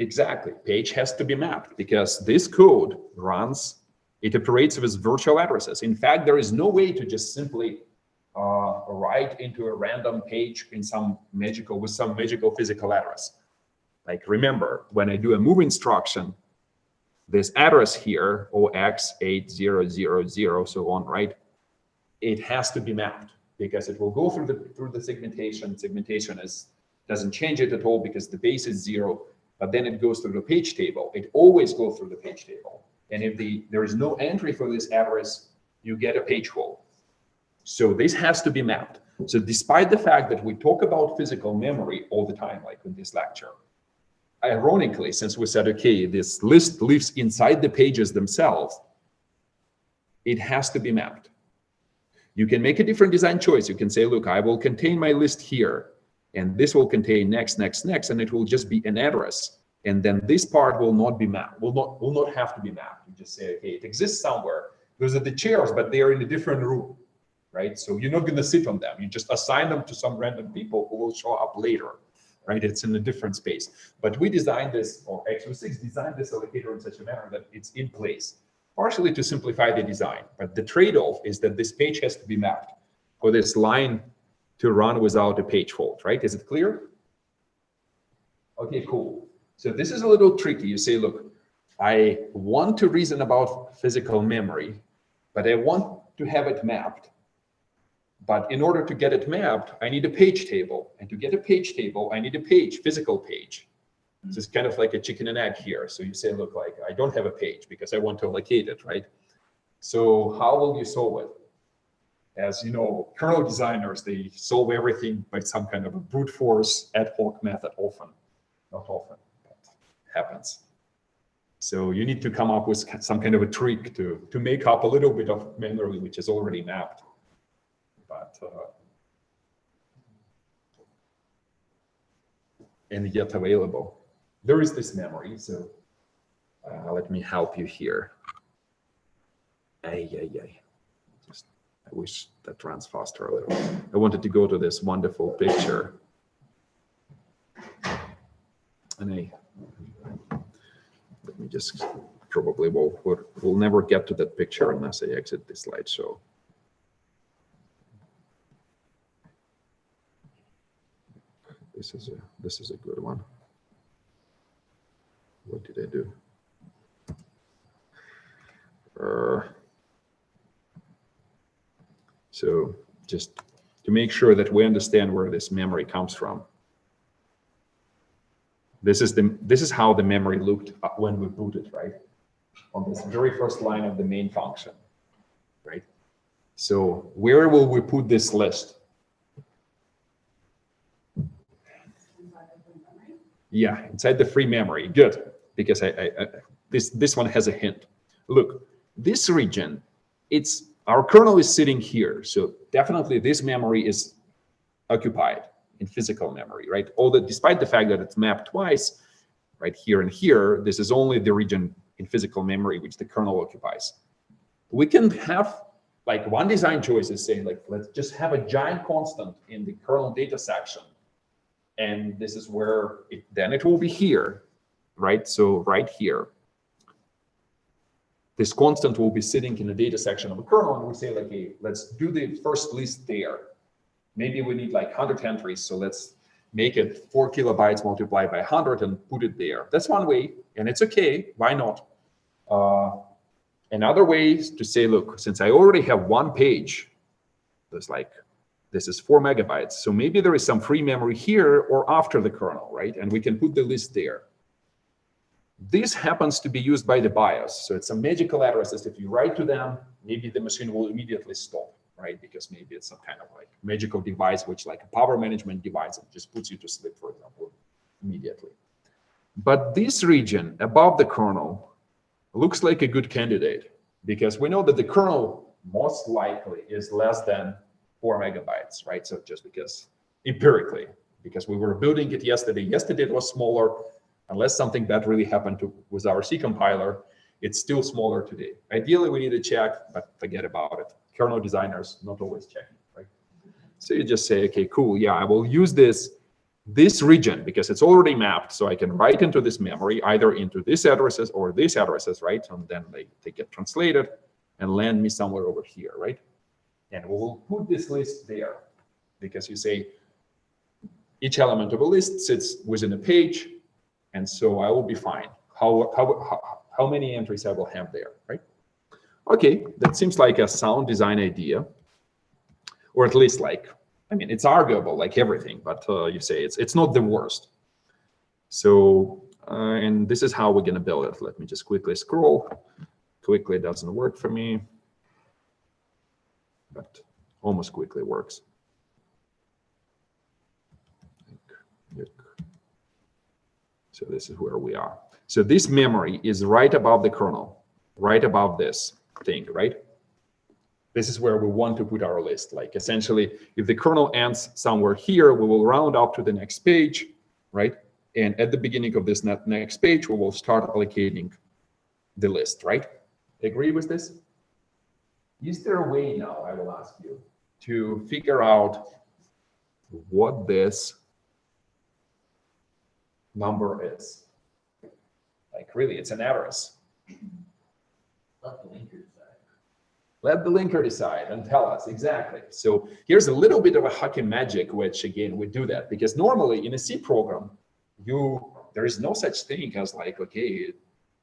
Exactly, page has to be mapped, because this code it operates with virtual addresses. In fact, there is no way to just simply write into a random page with some magical physical address. Like, remember, when I do a move instruction, this address here, OX8000, so on, right? It has to be mapped, because it will go through the segmentation. Segmentation doesn't change it at all, because the base is 0, but then it goes through the page table. It always goes through the page table. And if there is no entry for this address, you get a page hole. So this has to be mapped. So despite the fact that we talk about physical memory all the time, like in this lecture, ironically, since we said, okay, this list lives inside the pages themselves, it has to be mapped. You can make a different design choice. You can say, look, I will contain my list here, And this will contain next, next, next, and it will just be an address. And then this part will not be mapped, will not have to be mapped. You just say, okay, it exists somewhere. Those are the chairs, but they are in a different room, right? So you're not going to sit on them. You just assign them to some random people who will show up later, right? It's in a different space. But we designed this, or x86 designed this allocator in such a manner that it's in place, partially to simplify the design. But the trade-off is that this page has to be mapped for this line to run without a page fault, right? Is it clear? Okay, cool. So this is a little tricky. You say, look, I want to reason about physical memory, but I want to have it mapped. But in order to get it mapped, I need a page table. And to get a page table, I need a page, physical page. This is kind of like a chicken and egg here. So you say, look, like I don't have a page because I want to allocate it, right? So how will you solve it? As you know, kernel designers, they solve everything by some kind of a brute force ad hoc method often. Not often, but happens. So you need to come up with some kind of a trick to make up a little bit of memory which is already mapped. But and yet available. There is this memory, so let me help you here. Just, I wish that runs faster a little. I wanted to go to this wonderful picture. And let me just, probably we'll never get to that picture unless I exit the slideshow. This is a good one. What did I do? So just to make sure that we understand where this memory comes from. This is how the memory looked when we booted, right? On this very first line of the main function, right? So where will we put this list? Yeah, inside the free memory. Good, because this one has a hint. Look, this region, our kernel is sitting here, so definitely this memory is occupied in physical memory, right? Despite the fact that it's mapped twice, right here and here, this is only the region in physical memory which the kernel occupies. We can have like one design choice is saying like, let's just have a giant constant in the kernel data section. And this is where then it will be here, right? So right here, this constant will be sitting in the data section of the kernel, and we say like, hey, let's do the first list there. Maybe we need like 100 entries, so let's make it 4 kilobytes multiplied by 100 and put it there. That's one way, and it's okay. Why not? Another way is to say, look, since I already have one page, this is 4 megabytes, so maybe there is some free memory here or after the kernel, right? And we can put the list there. This happens to be used by the BIOS, so it's some magical addresses. If you write to them, maybe the machine will immediately stop, right? Because maybe it's some kind of like magical device, which like a power management device, it just puts you to sleep, for example, immediately. But this region above the kernel looks like a good candidate, because we know that the kernel most likely is less than 4 megabytes, right? So just because empirically, because we were building it yesterday it was smaller. Unless something bad really happened with our C compiler, it's still smaller today. Ideally, we need to check, but forget about it. Kernel designers not always checking, right? So you just say, okay, cool, yeah, I will use this region because it's already mapped, so I can write into this memory, either into these addresses or these addresses, right? And then they get translated and land me somewhere over here, right? And we'll put this list there because you say each element of a list sits within a page, and so I will be fine. How many entries I will have there, right? Okay, that seems like a sound design idea, or at least like, I mean, it's arguable like everything, but you say it's not the worst. So, and this is how we're gonna build it. Let me just quickly scroll. Quickly doesn't work for me, but almost quickly works. So this is where we are. So this memory is right above the kernel, right above this thing, right? This is where we want to put our list. Like essentially, if the kernel ends somewhere here, we will round up to the next page, right? And at the beginning of this next page, we will start allocating the list, right? Agree with this? Is there a way now, I will ask you, to figure out what this number is? Like really, it's an address. Let the linker decide. Let the linker decide and tell us exactly. So here's a little bit of a hockey magic, which again, we do that because normally in a C program, there is no such thing as like, okay,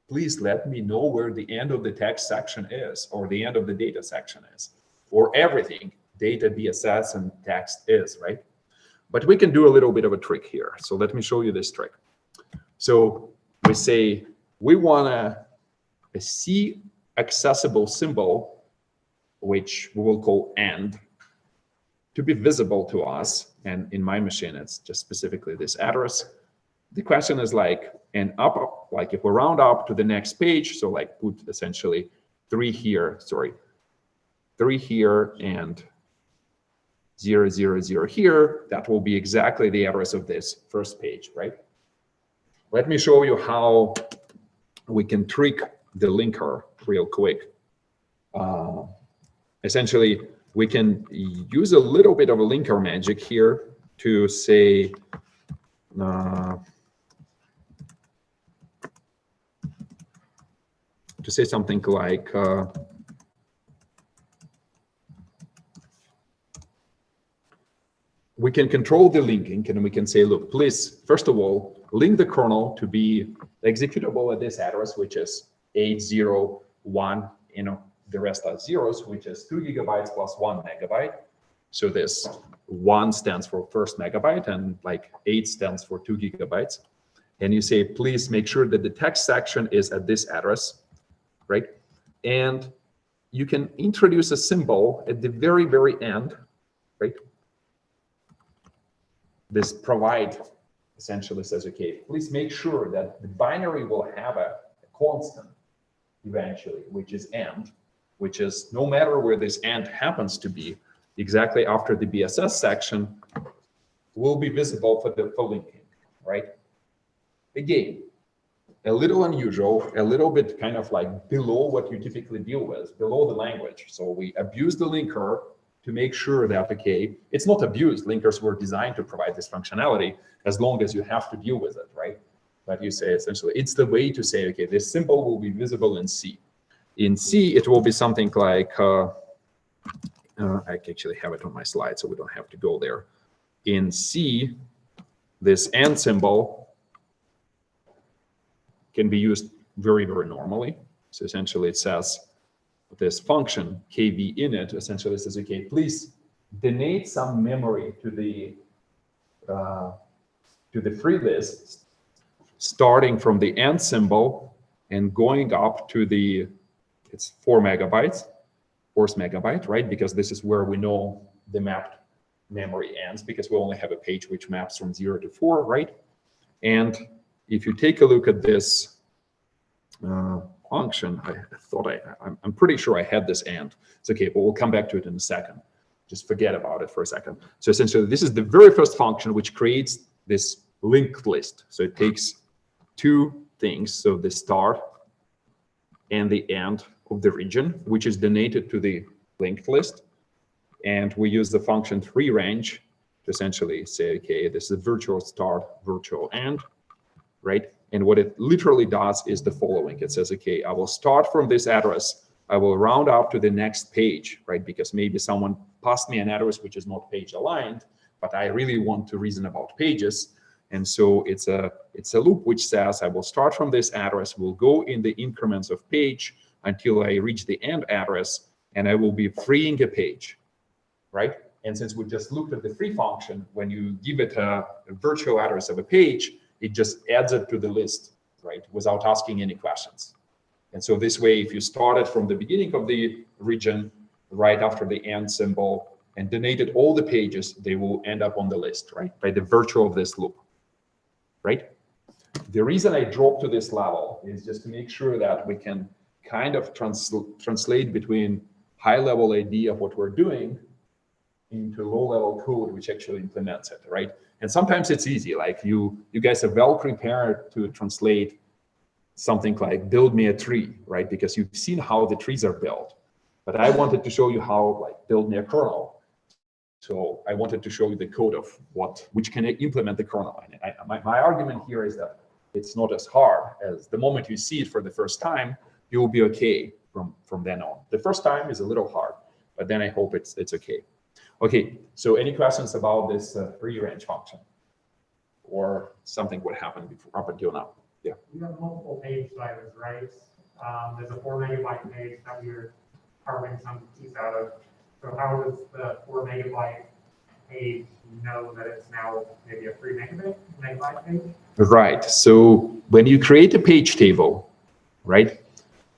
please let me know where the end of the text section is or the end of the data section is, or everything data, BSS, and text is, right? But we can do a little bit of a trick here. So let me show you this trick. So we say we want a C accessible symbol, which we will call AND, to be visible to us. And in my machine, it's just specifically this address. The question is like, and up, like if we round up to the next page, so like put essentially 3 here and 0, 0, 0 here, that will be exactly the address of this first page, right? Let me show you how we can trick the linker real quick. Essentially, we can use a little bit of a linker magic here to say, something like, we can control the linking and we can say, look, please, first of all, link the kernel to be executable at this address, which is 801, the rest are zeros, which is 2 GB plus 1 MB. So this 1 stands for first megabyte and like 8 stands for 2 GB. And you say, please make sure that the text section is at this address, right? And you can introduce a symbol at the very, very end, right? This provide essentially says, okay, please make sure that the binary will have a constant eventually, which is AND, which is no matter where this AND happens to be, exactly after the BSS section will be visible for linking, right? Again, a little unusual, a little bit kind of like below what you typically deal with, below the language. So we abuse the linker to make sure that, okay, it's not abused. Linkers were designed to provide this functionality as long as you have to deal with it, right? But you say essentially, it's the way to say, okay, this symbol will be visible in C. In C, it will be something like, I actually have it on my slide, so we don't have to go there. In C, this AND symbol can be used very, very normally. So essentially it says, this function kv init essentially says, okay, please donate some memory to the free list, starting from the AND symbol and going up to the, it's 4 megabytes, fourth megabyte, right? Because this is where we know the mapped memory ends, because we only have a page which maps from 0 to 4, right? And if you take a look at this function, I'm pretty sure I had this AND. It's okay, but we'll come back to it in a second. Just forget about it for a second. So essentially, this is the very first function which creates this linked list. So it takes 2 things, so the start and the end of the region, which is donated to the linked list. And we use the function rerange to essentially say, okay, this is a virtual start, virtual end, right? And what it literally does is the following. It says, okay, I will start from this address. I will round up to the next page, right? Because maybe someone passed me an address which is not page aligned, but I really want to reason about pages. And so it's a loop which says I will start from this address, will go in the increments of page until I reach the end address, and I will be freeing a page, right? And since we just looked at the free function, when you give it a virtual address of a page, it just adds it to the list, right? Without asking any questions. And so this way, if you started from the beginning of the region, right after the AND symbol, and donated all the pages, they will end up on the list, right? By the virtue of this loop, right? The reason I dropped to this level is just to make sure that we can kind of translate between high-level idea of what we're doing into low-level code, which actually implements it, right? And sometimes it's easy, like you guys are well prepared to translate something like build me a tree, right? Because you've seen how the trees are built. But I wanted to show you how, like, build me a kernel. So I wanted to show you the code of which can implement the kernel. And my argument here is that it's not as hard as the moment you see it for the first time, you will be okay from then on. The first time is a little hard, but then I hope it's okay. Okay, so any questions about this free range function or something what happened before, up until now? Yeah. You have multiple page sizes, right? There's a 4 megabyte page that we're carving some piece out of. So how does the 4 megabyte page know that it's now maybe a 3 megabyte page? Right. So when you create a page table, right?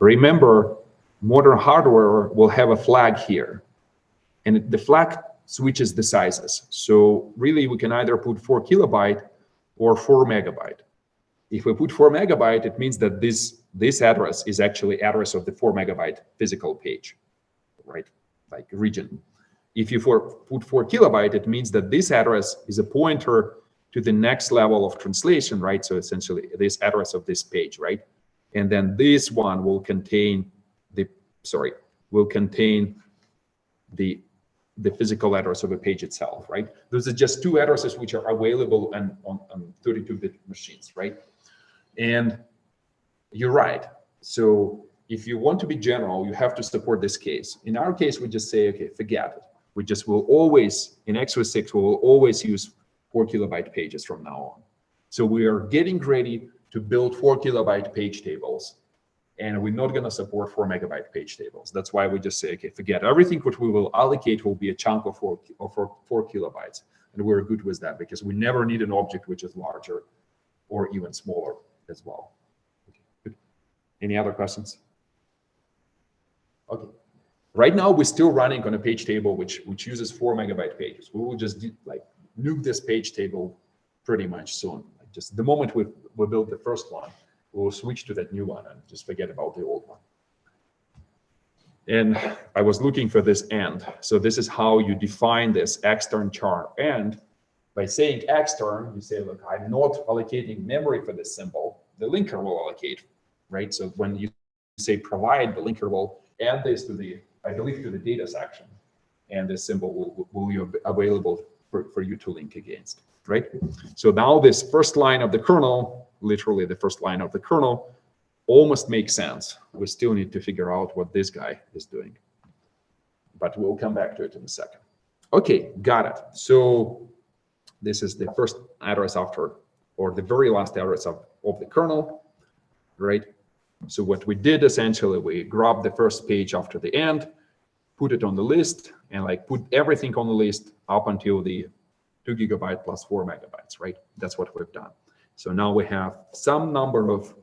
Remember, modern hardware will have a flag here, and the flag switches the sizes. So really, we can either put 4 kilobyte or 4 megabyte. If we put 4 megabyte, it means that this address is actually address of the 4 megabyte physical page, right? Like region. If you put 4 kilobyte, it means that this address is a pointer to the next level of translation, right? So essentially, this address of this page, right? And then this one will contain the physical address of a page itself, right? Those are just 2 addresses which are available on 32-bit machines, right? And you're right. So if you want to be general, you have to support this case. In our case, we just say, okay, forget it. We just will always, in x86, we will always use 4 kilobyte pages from now on. So we are getting ready to build 4 kilobyte page tables, and we're not going to support 4 megabyte page tables. That's why we just say, okay, forget everything. What we will allocate will be a chunk of 4 kilobytes. And we're good with that because we never need an object which is larger or even smaller as well. Okay, good. Any other questions? Okay. Right now, we're still running on a page table which uses 4 megabyte pages. We will just nuke this page table pretty much soon. Like just the moment we build the first one, we'll switch to that new one and just forget about the old one. And I was looking for this and. So this is how you define this extern char. And by saying extern, you say, look, I'm not allocating memory for this symbol. The linker will allocate, right? So when you say provide, the linker will add this to the, I believe, to the data section. And this symbol will be available for you to link against, right? So now this first line of the kernel, literally the first line of the kernel, almost makes sense. We still need to figure out what this guy is doing. But we'll come back to it in a second. Okay, got it. So this is the first address after, or the very last address of the kernel, right? So what we did essentially, we grabbed the first page after the end, put it on the list, and like put everything on the list up until the 2 gigabyte plus 4 megabytes, right? That's what we've done. So now we have some number of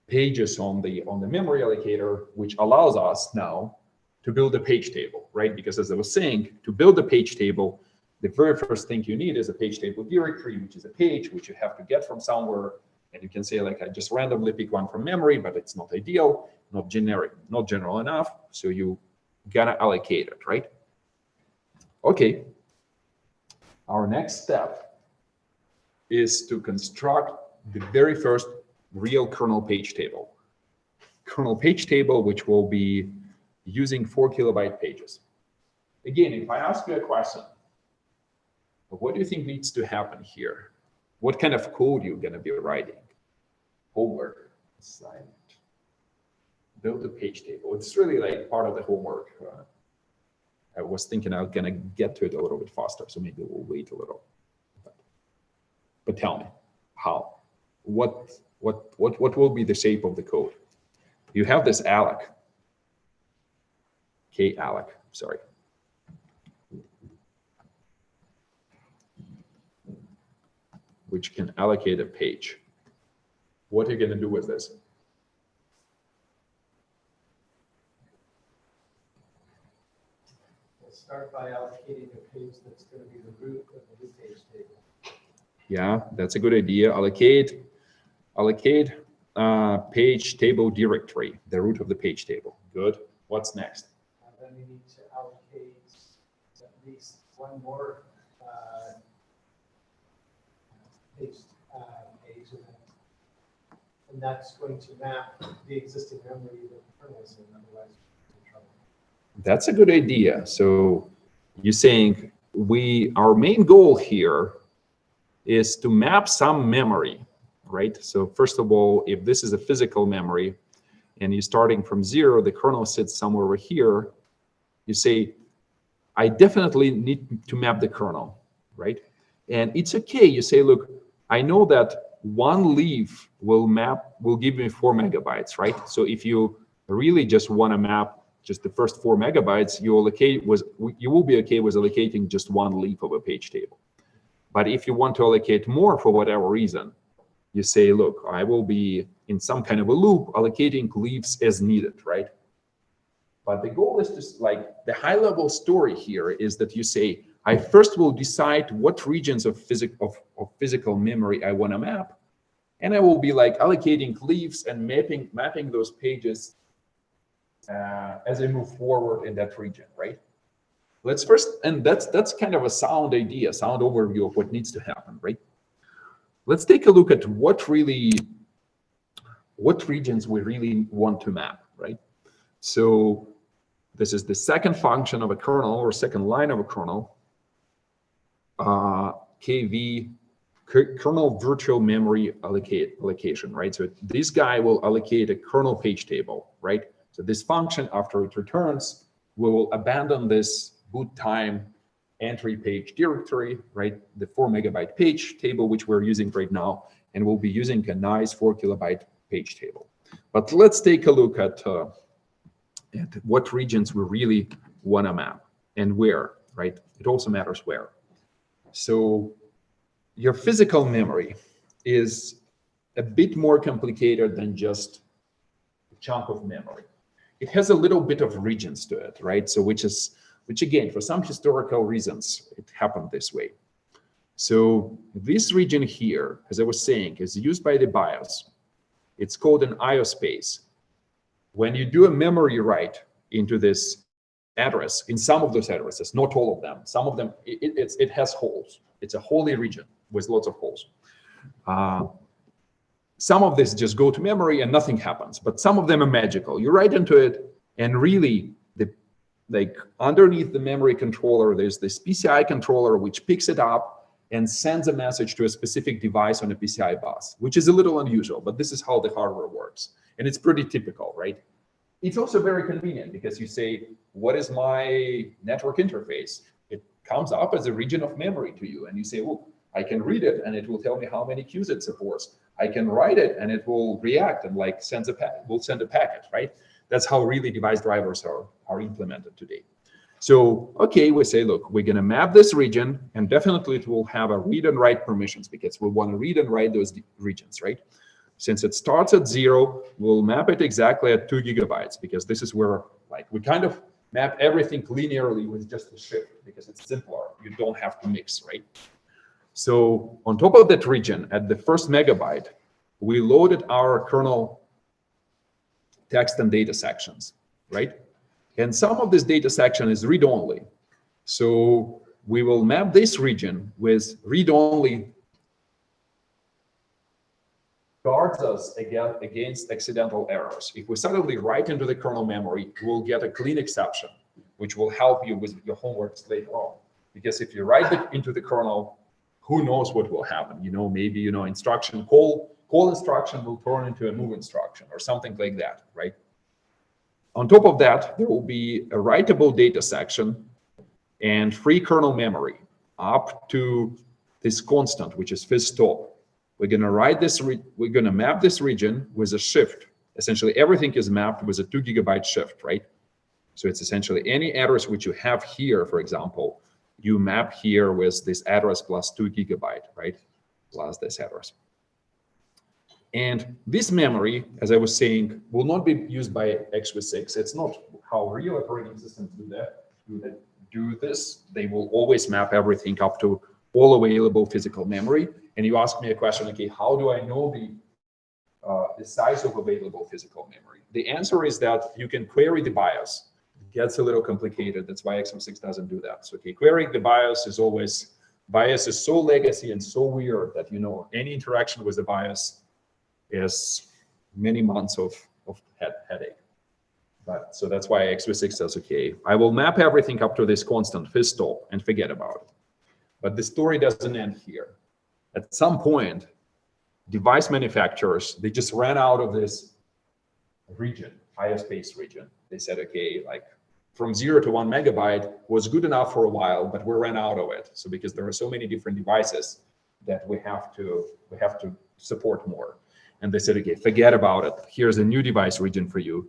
pages on the memory allocator, which allows us now to build a page table, right? Because as I was saying, to build a page table, the very first thing you need is a page table directory, which is a page which you have to get from somewhere. And you can say, like, I just randomly pick one from memory, but it's not ideal, not generic, not general enough. So you gotta allocate it, right? Okay. Our next step is to construct the very first real kernel page table. Kernel page table, which will be using 4 kilobyte pages. Again, if I ask you a question, what do you think needs to happen here? What kind of code you're going to be writing? Homework, assignment, build a page table. It's really like part of the homework. I was thinking I was going to get to it a little bit faster, so maybe we'll wait a little. But tell me, how? What will be the shape of the code? You have this alloc. Alloc, sorry. Which can allocate a page. What are you going to do with this? We'll start by allocating a page that's going to be the root of the new page table. Yeah, that's a good idea. Allocate page table directory, the root of the page table. Good. What's next? Then we allocate at least one more page in it. And that's going to map the existing memory that the kernel is in, otherwise we're in trouble. That's a good idea. So you're saying our main goal here is to map some memory, right? So first of all, if this is a physical memory and you're starting from 0, the kernel sits somewhere over here, you say, I definitely need to map the kernel, right? And it's okay. You say, look, I know that one leaf will give me 4 megabytes, right? So if you really just want to map just the first 4 megabytes, you will be okay with allocating just one leaf of a page table. But if you want to allocate more for whatever reason, you say, look, I will be in some kind of a loop allocating leaves as needed, right? But the goal is just like the high level story here is that you say, I first will decide what regions of physical memory I want to map. And I will be like allocating leaves and mapping those pages as I move forward in that region, right? Let's first, and that's kind of a sound idea, sound overview of what needs to happen, right? Let's take a look at what regions we really want to map, right? So this is the second function of a kernel or second line of a kernel, KV, kernel virtual memory allocation, right? So this guy will allocate a kernel page table, right? So this function, after it returns, will abandon this boot time entry page directory, right? The 4 megabyte page table, which we're using right now, and we'll be using a nice 4 kilobyte page table. But let's take a look at what regions we really want to map and where, right? It also matters where. So your physical memory is a bit more complicated than just a chunk of memory. It has a little bit of regions to it, right? So which again, for some historical reasons, it happened this way. So this region here, as I was saying, is used by the BIOS. It's called an IO space. When you do a memory write into this address, in some of those addresses, not all of them, some of them, it has holes. It's a holy region with lots of holes. Some of this just go to memory and nothing happens, but some of them are magical. You write into it, and really, like underneath the memory controller, there's this PCI controller which picks it up and sends a message to a specific device on a PCI bus, which is a little unusual, but this is how the hardware works. And it's pretty typical, right? It's also very convenient because you say, what is my network interface? It comes up as a region of memory to you. And you say, well, I can read it and it will tell me how many queues it supports. I can write it and it will react and like send a packet, right? That's how really device drivers are implemented today. So, okay, we say, look, we're gonna map this region and definitely it will have a read and write permissions because we wanna read and write those regions, right? Since it starts at 0, we'll map it exactly at 2 gigabytes because this is where like we kind of map everything linearly with just a shift because it's simpler. You don't have to mix, right? So on top of that region, at the first megabyte, we loaded our kernel text and data sections, right? And some of this data section is read-only. So we will map this region with read-only guards us against accidental errors. If we suddenly write into the kernel memory, we'll get a clean exception, which will help you with your homework later on. Because if you write it into the kernel, who knows what will happen? You know, maybe, you know, instruction call instruction will turn into a move instruction or something like that, right? On top of that, there will be a writable data section and free kernel memory up to this constant, which is phys_stop. We're going to write this, we're going to map this region with a shift. Essentially, everything is mapped with a 2 gigabyte shift, right? So it's essentially any address which you have here, for example, you map here with this address plus 2 gigabyte, right? Plus this address. And this memory, as I was saying, will not be used by x86. It's not how real operating systems do this. They will always map everything up to all available physical memory. And you ask me a question, okay, how do I know the size of available physical memory? The answer is that you can query the BIOS. gets a little complicated. That's why x86 doesn't do that. So okay, querying the BIOS is always, BIOS is so legacy and so weird that, you know, any interaction with the BIOS is many months of headache. But so that's why x86 says, okay, I will map everything up to this constant fistol and forget about it. But the story doesn't end here. At some point, device manufacturers, they just ran out of this region, IO space region. They said, okay, like from 0 to 1 megabyte was good enough for a while, but we ran out of it. So because there are so many different devices that we have to support more. And they said, okay, forget about it. Here's a new device region for you,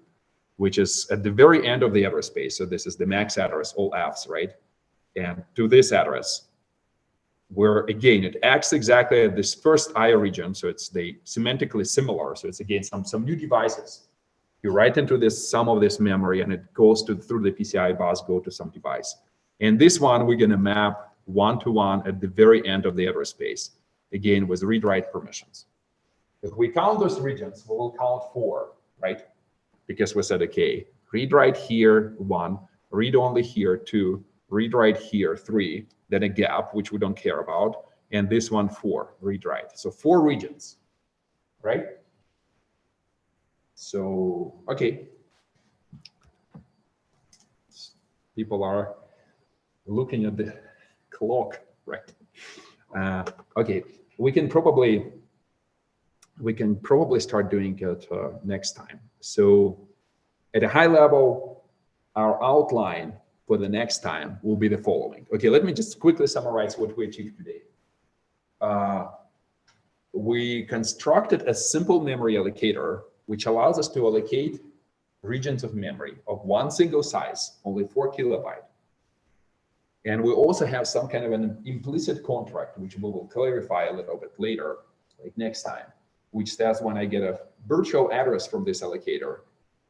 which is at the very end of the address space. So this is the max address, all Fs, right? And to this address, where again, it acts exactly at this first IO region. So it's semantically similar. So it's again, some new devices. You write into this some of this memory and it goes through the PCI bus, go to some device. And this one, we're gonna map one-to-one at the very end of the address space, again, with read-write permissions. If we count those regions, we will count 4, right? Because we said, okay, read-write here, 1, read-only here, 2, read-write here, 3, then a gap, which we don't care about, and this one, 4, read-write. So 4 regions, right? So, okay. People are looking at the clock, right? Okay, we can probably start doing it next time. So at a high level, our outline for the next time will be the following. Okay, let me just quickly summarize what we achieved today. We constructed a simple memory allocator, which allows us to allocate regions of memory of one single size, only 4 kilobyte. And we also have some kind of an implicit contract, which we will clarify a little bit later, like next time, which says when I get a virtual address from this allocator,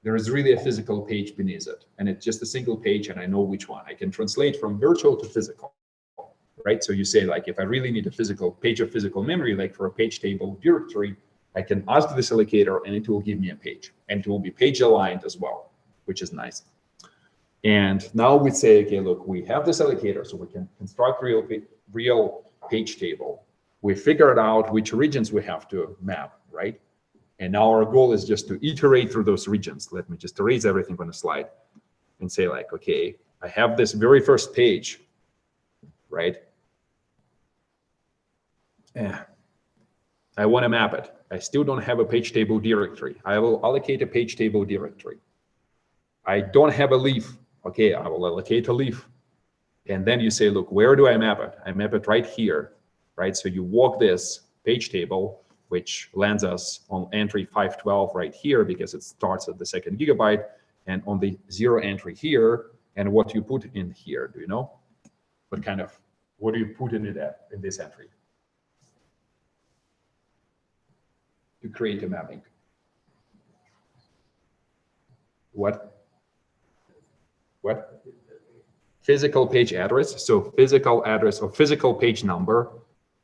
there is really a physical page beneath it. And it's just a single page and I know which one. I can translate from virtual to physical, right? So you say like, if I really need a physical page of physical memory, like for a page table directory, I can ask this allocator and it will give me a page, and it will be page aligned as well, which is nice. And now we say, okay, look, we have this allocator, so we can construct real page table. We figured out which regions we have to map, right? And now our goal is just to iterate through those regions. Let me just erase everything on the slide and say like, okay, I have this very first page, right? Yeah. I want to map it. I still don't have a page table directory. I will allocate a page table directory. I don't have a leaf. Okay, I will allocate a leaf. And then you say, look, where do I map it? I map it right here, right? So you walk this page table, which lands us on entry 512 right here, because it starts at the 2nd gigabyte, and on the 0 entry here, and what you put in here, do you know? What do you put in it in this entry? To create a mapping. What? Physical page address. So physical address or physical page number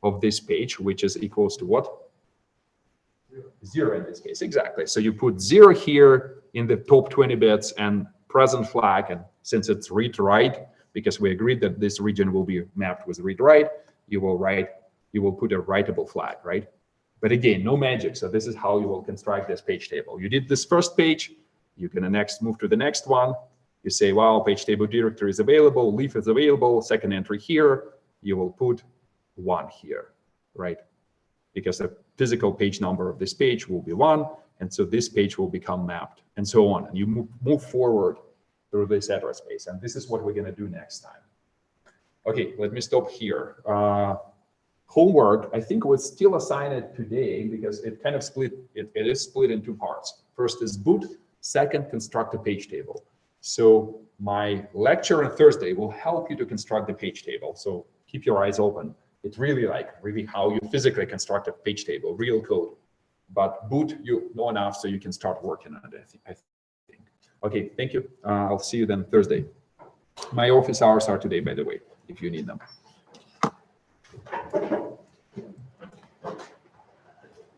of this page, which is equals to what? 0 in this case, exactly. So you put 0 here in the top 20 bits and present flag, and since it's read-write, because we agreed that this region will be mapped with read-write, you will put a writable flag, right? But again, no magic. So this is how you will construct this page table. You did this first page, you're gonna next move to the next one. You say, well, page table directory is available, leaf is available, 2nd entry here, you will put 1 here, right? Because the physical page number of this page will be 1, and so this page will become mapped, and so on. And you move forward through this address space, and this is what we're gonna do next time. Okay, let me stop here. Homework, I think we'll still assign it today because it kind of it is split in 2 parts. First is boot, second construct a page table. So my lecture on Thursday will help you to construct the page table. So keep your eyes open. It's really how you physically construct a page table, real code. But boot, you know enough so you can start working on it, I think. Okay, thank you. I'll see you then Thursday. My office hours are today, by the way, if you need them.